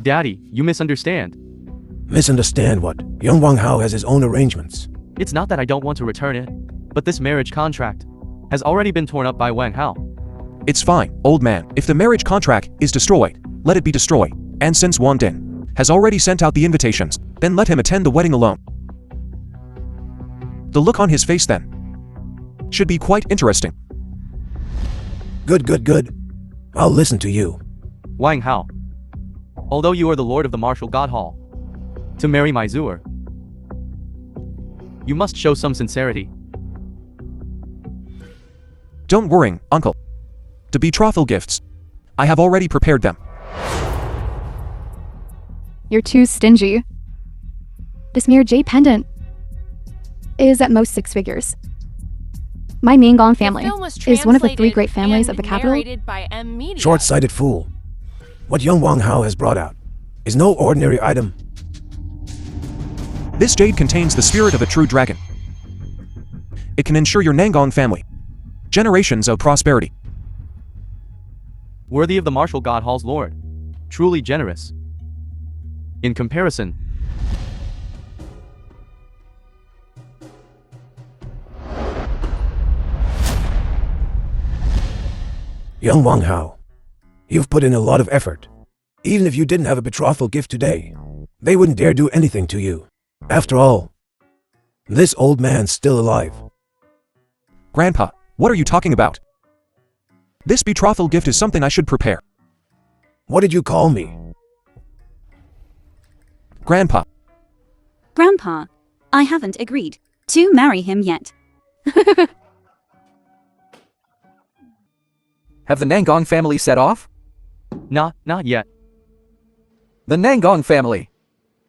Daddy, you misunderstand. Misunderstand what? Young Wang Hao has his own arrangements. It's not that I don't want to return it, but this marriage contract has already been torn up by Wang Hao. It's fine, old man. If the marriage contract is destroyed, let it be destroyed. And since Wang Din has already sent out the invitations, then let him attend the wedding alone. The look on his face then should be quite interesting. Good, good, good. I'll listen to you. Wang Hao, although you are the Lord of the Martial God Hall, to marry my Zhuo, you must show some sincerity. Don't worry, uncle. The betrothal gifts, I have already prepared them. You're too stingy. This mere jade pendant is at most 6 figures. My Nangong family The film was is one of the 3 great translated families and of the capital. narrated by M Media. Short-sighted fool. What young Wang Hao has brought out is no ordinary item. This jade contains the spirit of a true dragon. It can ensure your Nangong family generations of prosperity. Worthy of the Martial God Hall's Lord. Truly generous. In comparison, Young Wang Hao, you've put in a lot of effort. Even if you didn't have a betrothal gift today, they wouldn't dare do anything to you. After all, this old man's still alive. Grandpa, what are you talking about? This betrothal gift is something I should prepare. What did you call me? Grandpa, Grandpa, I haven't agreed to marry him yet. Have the Nangong family set off? not yet. The Nangong family.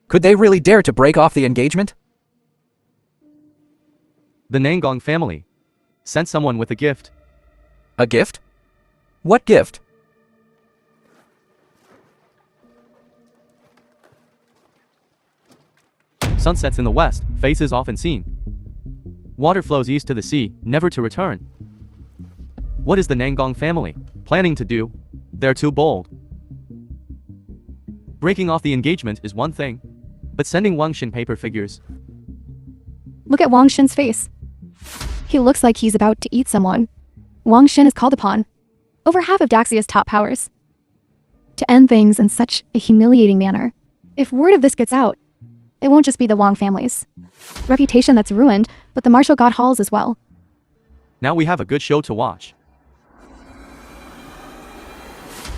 Could they really dare to break off the engagement? The Nangong family sent someone with a gift. A gift? What gift? Sunsets in the west, faces often seen. Water flows east to the sea, never to return. What is the Nangong family planning to do? They're too bold. Breaking off the engagement is one thing, but sending Wang Xin paper figures. Look at Wang Xin's face. He looks like he's about to eat someone. Wang Xin is called upon over half of Daxia's top powers to end things in such a humiliating manner. If word of this gets out, it won't just be the Wang family's reputation that's ruined, but the Martial God Halls as well. Now we have a good show to watch.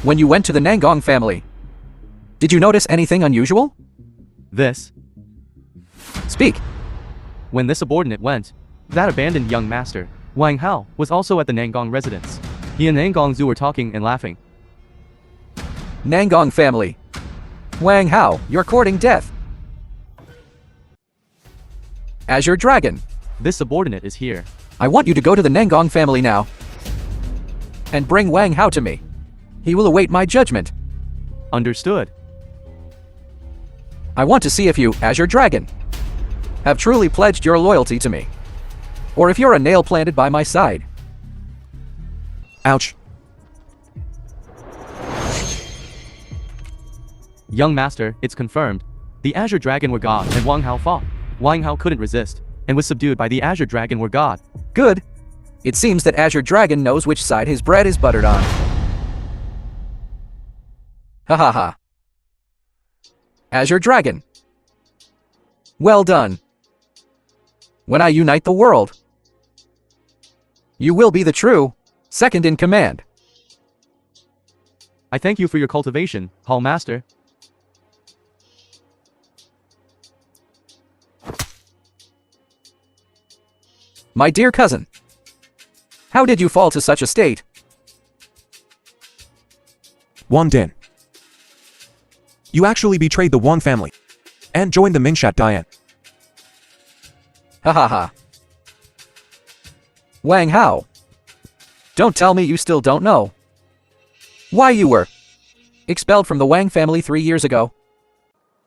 When you went to the Nangong family, did you notice anything unusual? This, Speak. when the subordinate went, that abandoned young master, Wang Hao, was also at the Nangong residence. He and Nangong Zhu were talking and laughing. Nangong family. Wang Hao, you're courting death. Azure Dragon, This subordinate is here. I want you to go to the Nangong family now and bring Wang Hao to me. He will await my judgment. Understood. I want to see if you, Azure Dragon, have truly pledged your loyalty to me. or if you're a nail planted by my side. Ouch. Young master, it's confirmed. The Azure Dragon were God and Wang Hao fought. Wang Hao couldn't resist and was subdued by the Azure Dragon were God. Good. It seems that Azure Dragon knows which side his bread is buttered on. Ha ha ha. Azure Dragon. Well done. When I unite the world, you will be the true second in command. I thank you for your cultivation, Hall Master. My dear cousin, how did you fall to such a state? Wan Din. You actually betrayed the Wan family and joined the Mingshat Dian. Ha ha ha. Wang Hao. Don't tell me you still don't know why you were expelled from the Wang family 3 years ago.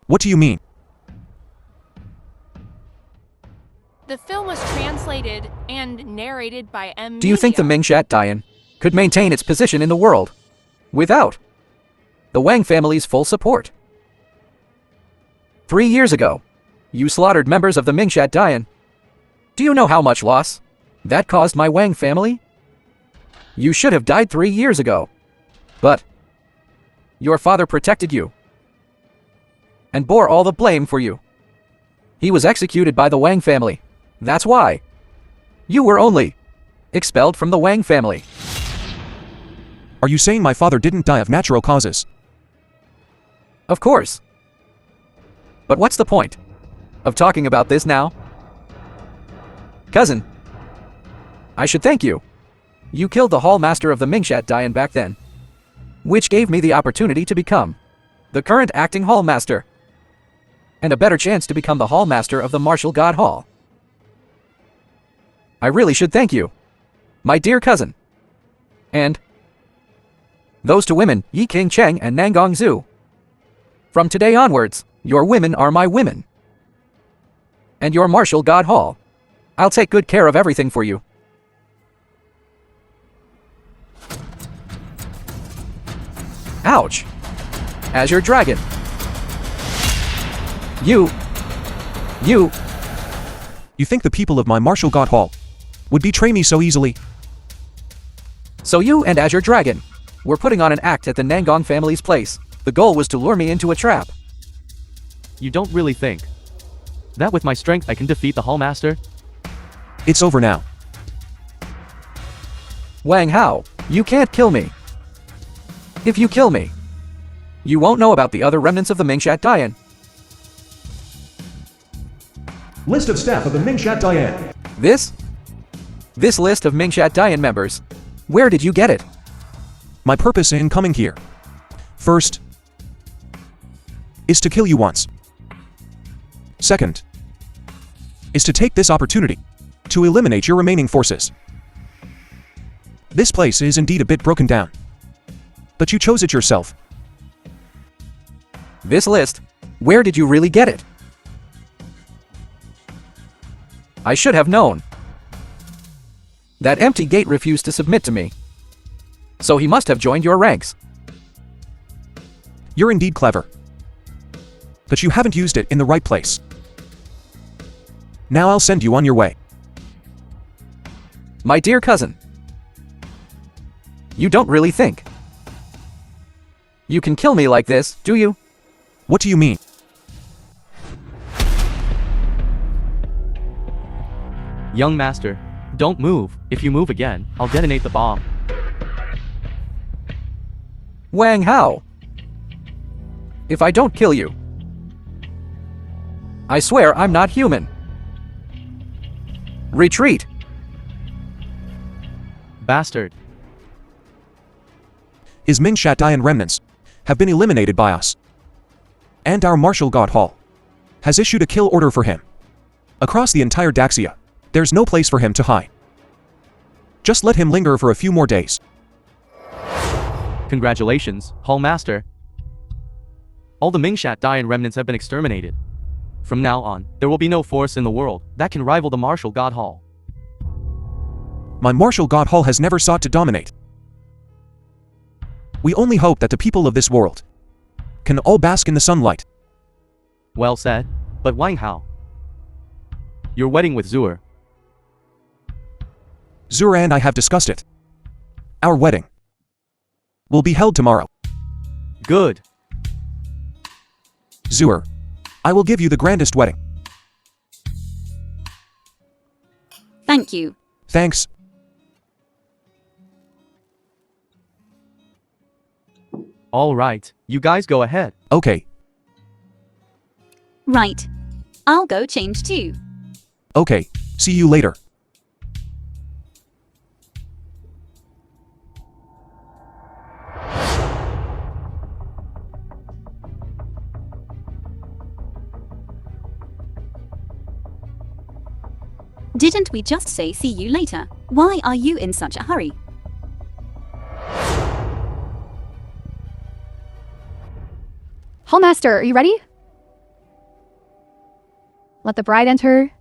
What do you mean? The film was translated and narrated by M. Do you think the Mingshat Dian could maintain its position in the world without the Wang family's full support? 3 years ago, you slaughtered members of the Mingshat Dian. Do you know how much loss that caused my Wang family? You should have died 3 years ago. But your father protected you and bore all the blame for you. He was executed by the Wang family. That's why you were only expelled from the Wang family. Are you saying my father didn't die of natural causes? Of course. But what's the point of talking about this now? Cousin, I should thank you. You killed the Hall Master of the Mingshat Dian back then, which gave me the opportunity to become the current acting Hall Master, and a better chance to become the Hall Master of the Martial God Hall. I really should thank you, my dear cousin. And those two women, Yi King Cheng and Nangong Zhu. From today onwards, your women are my women. And your Martial God Hall. I'll take good care of everything for you. Ouch! Azure Dragon. You think the people of my Martial God Hall would betray me so easily? So you and Azure Dragon were putting on an act at the Nangong family's place. The goal was to lure me into a trap. You don't really think that with my strength I can defeat the Hall Master? It's over now. Wang Hao, you can't kill me. If you kill me, you won't know about the other remnants of the Mingshat Dian. List of staff of the Mingshat Dian. This list of Mingshat Dian members. Where did you get it? My purpose in coming here, first, is to kill you once. Second, is to take this opportunity to eliminate your remaining forces. This place is indeed a bit broken down, but you chose it yourself. This list? Where did you really get it? I should have known. That empty gate refused to submit to me. So he must have joined your ranks. You're indeed clever, but you haven't used it in the right place. Now I'll send you on your way. My dear cousin, you don't really think you can kill me like this, do you? What do you mean? Young master, don't move. If you move again, I'll detonate the bomb. Wang Hao, if I don't kill you, I swear I'm not human. Retreat. Bastard. His Mingshat Dian remnants have been eliminated by us. And our Martial God Hall has issued a kill order for him. Across the entire Daxia, there's no place for him to hide. Just let him linger for a few more days. Congratulations, Hall Master. All the Mingshat Dian remnants have been exterminated. From now on, there will be no force in the world that can rival the Martial God Hall. My martial god hall has never sought to dominate. We only hope that the people of this world can all bask in the sunlight. Well said. But Wang Hao, your wedding with Zur. Zur and I have discussed it. Our wedding will be held tomorrow. Good. Zur, I will give you the grandest wedding. Thank you. Thanks. All right, you guys go ahead. Okay, Right. I'll go change too. okay. See you later. Didn't we just say see you later? Why are you in such a hurry? Hallmaster, are you ready? Let the bride enter.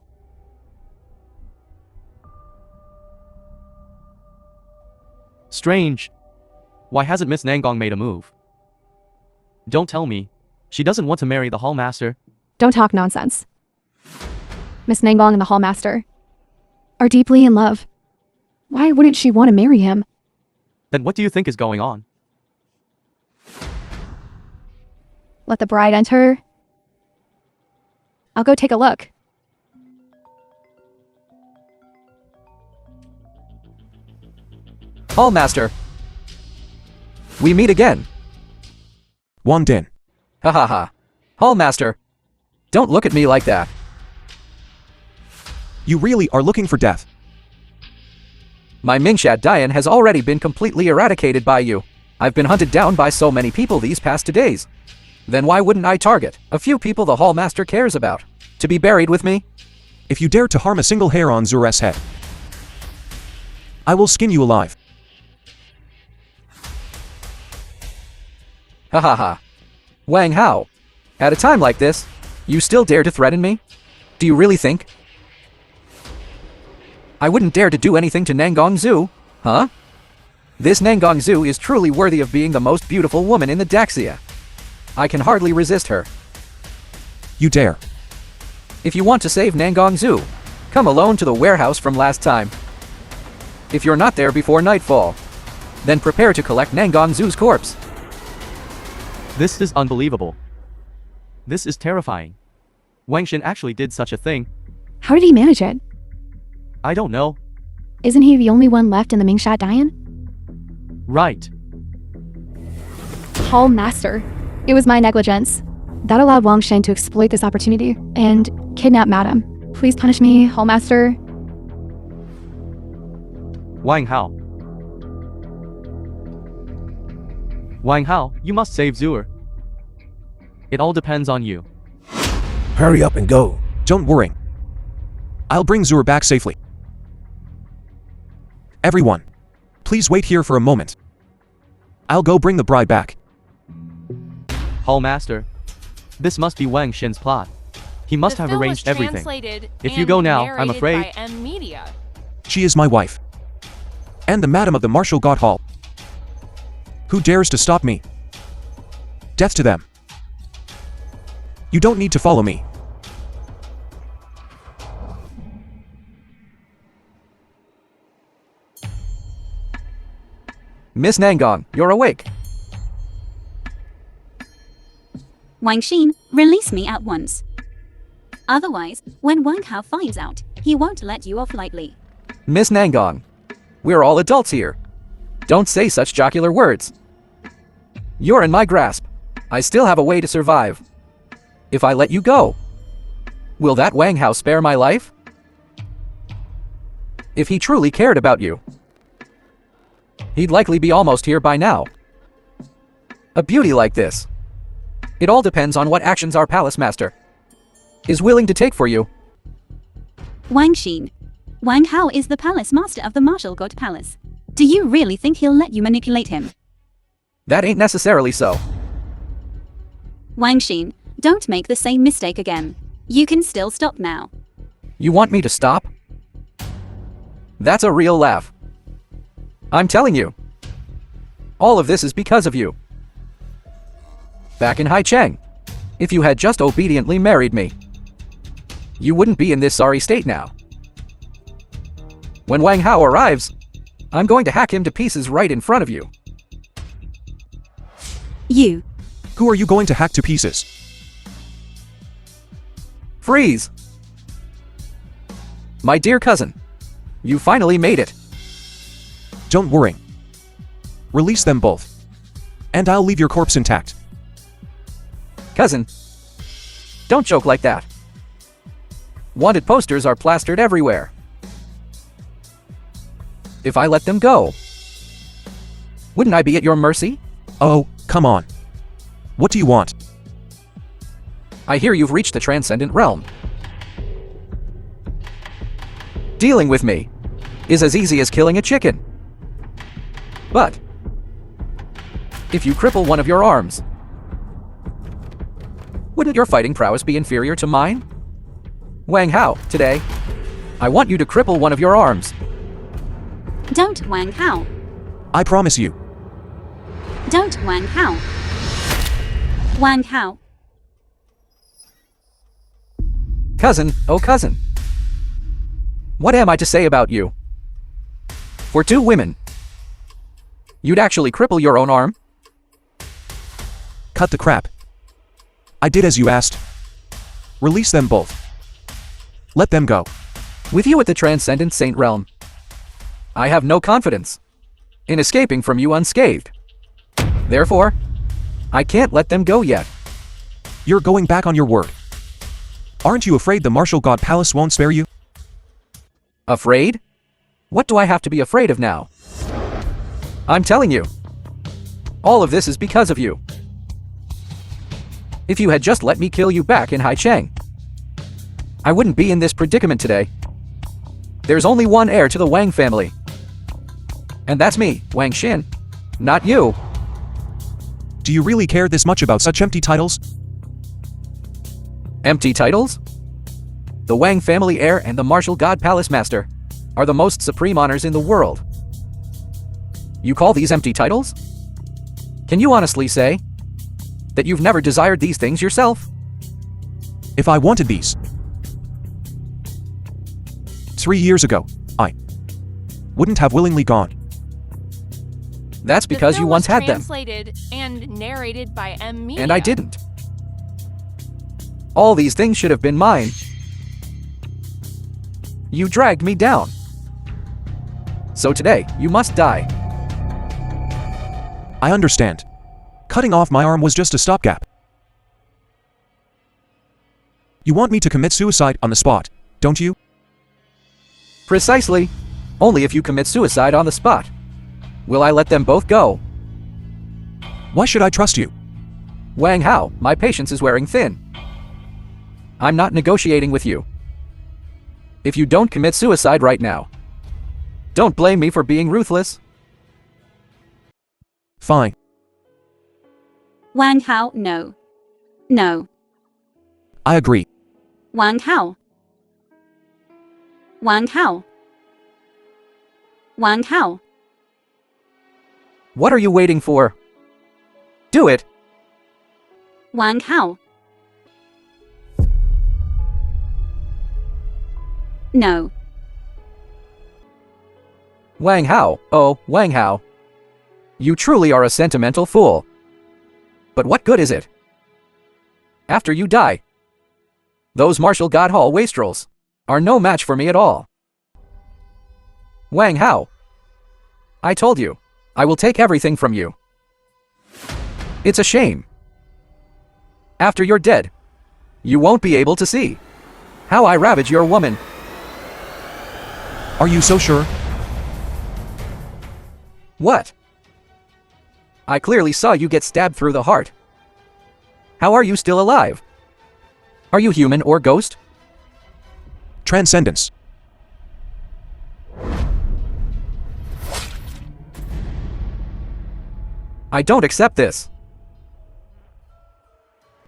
Strange. Why hasn't Miss Nangong made a move? Don't tell me. She doesn't want to marry the hallmaster. Don't talk nonsense. Miss Nangbong and the Hallmaster are deeply in love. Why wouldn't she want to marry him? Then what do you think is going on? Let the bride enter. I'll go take a look. Hallmaster. We meet again. Wan Din. Ha ha ha. Hallmaster. Don't look at me like that. You really are looking for death. My Mingshat Dian has already been completely eradicated by you. I've been hunted down by so many people these past 2 days. Then why wouldn't I target a few people the Hallmaster cares about? To be buried with me? If you dare to harm a single hair on Zur's head, I will skin you alive. Ha ha ha. Wang Hao. At a time like this, you still dare to threaten me? Do you really think I wouldn't dare to do anything to Nangong Zoo, huh? This Nangong Zoo is truly worthy of being the most beautiful woman in the Daxia. I can hardly resist her. You dare. If you want to save Nangong Zoo, come alone to the warehouse from last time. If you're not there before nightfall, then prepare to collect Nangong Zoo's corpse. This is unbelievable. This is terrifying. Wang Xin actually did such a thing. How did he manage it? I don't know. Isn't he the only one left in the Mingshat Dian? Right. Hallmaster. It was my negligence. That allowed Wang Shen to exploit this opportunity and kidnap Madam. Please punish me, Hallmaster. Wang Hao. Wang Hao, you must save Zur. It all depends on you. Hurry up and go. Don't worry. I'll bring Zur back safely. Everyone, please wait here for a moment. I'll go bring the bride back. Hallmaster. This must be Wang Xin's plot. He must The have film was arranged everything. translated If you and go now, I'm narrated afraid. by M Media. She is my wife. And the Madam of the Martial God Hall. Who dares to stop me? Death to them. You don't need to follow me. Miss Nangong, you're awake. Wang Xin, release me at once. Otherwise, when Wang Hao finds out, he won't let you off lightly. Miss Nangong, we're all adults here. Don't say such jocular words. You're in my grasp. I still have a way to survive. If I let you go, will that Wang Hao spare my life? If he truly cared about you, he'd likely be almost here by now. A beauty like this. It all depends on what actions our palace master is willing to take for you. Wang Xin, Wang Hao is the palace master of the Martial God Palace. Do you really think he'll let you manipulate him? That ain't necessarily so. Wang Xin, don't make the same mistake again. You can still stop now. You want me to stop? That's a real laugh. I'm telling you. All of this is because of you. Back in Haicheng, if you had just obediently married me, you wouldn't be in this sorry state now. When Wang Hao arrives, I'm going to hack him to pieces right in front of you. You. Who are you going to hack to pieces? Freeze! My dear cousin, you finally made it. Don't worry. Release them both. And I'll leave your corpse intact. Cousin, don't joke like that. Wanted posters are plastered everywhere. If I let them go, wouldn't I be at your mercy? Oh, come on. What do you want? I hear you've reached the transcendent realm. Dealing with me is as easy as killing a chicken. But if you cripple one of your arms, wouldn't your fighting prowess be inferior to mine? Wang Hao, today, I want you to cripple one of your arms. Don't Wang Hao. I promise you. Don't Wang Hao. Wang Hao. Cousin, oh cousin. What am I to say about you? For two women, you'd actually cripple your own arm? Cut the crap. I did as you asked. Release them both. Let them go. With you at the Transcendent Saint Realm, I have no confidence in escaping from you unscathed. Therefore, I can't let them go yet. You're going back on your word. Aren't you afraid the Martial God Palace won't spare you? Afraid? What do I have to be afraid of now? I'm telling you, all of this is because of you. If you had just let me kill you back in Haicheng, I wouldn't be in this predicament today. There's only one heir to the Wang family. And that's me, Wang Xin, not you. Do you really care this much about such empty titles? Empty titles? The Wang family heir and the Martial God Palace Master are the most supreme honors in the world. You call these empty titles? Can you honestly say that you've never desired these things yourself? If I wanted these 3 years ago, I wouldn't have willingly gone. That's because you once had them. Translated and narrated by M. Media. And I didn't. All these things should have been mine. You dragged me down. So today, you must die. I understand. Cutting off my arm was just a stopgap. You want me to commit suicide on the spot, don't you? Precisely. Only if you commit suicide on the spot will I let them both go. Why should I trust you? Wang Hao, my patience is wearing thin. I'm not negotiating with you. If you don't commit suicide right now, don't blame me for being ruthless. Fine. Wang Hao, no. No. I agree. Wang Hao. Wang Hao. Wang Hao. What are you waiting for? Do it! Wang Hao. No. Wang Hao, oh, Wang Hao. You truly are a sentimental fool. But what good is it? After you die, those Martial God Hall wastrels are no match for me at all. Wang Hao, I told you, I will take everything from you. It's a shame. After you're dead, you won't be able to see how I ravage your woman. Are you so sure? What? I clearly saw you get stabbed through the heart. How are you still alive? Are you human or ghost? Transcendence. I don't accept this.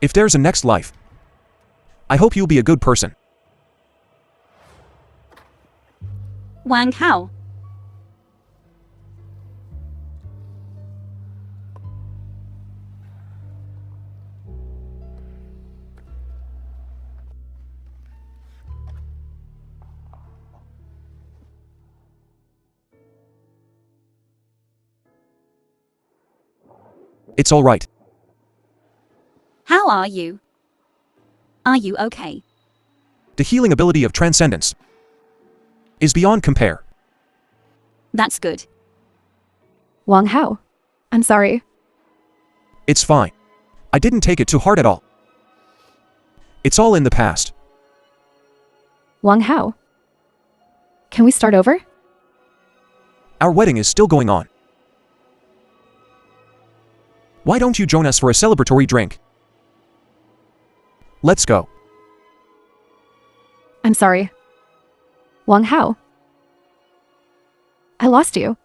If there's a next life, I hope you'll be a good person. Wang Hao. It's all right. How are you? Are you okay? The healing ability of transcendence is beyond compare. That's good. Wang Hao. I'm sorry. It's fine. I didn't take it too hard at all. It's all in the past. Wang Hao. Can we start over? Our wedding is still going on. Why don't you join us for a celebratory drink? Let's go. I'm sorry. Wang Hao. I lost you.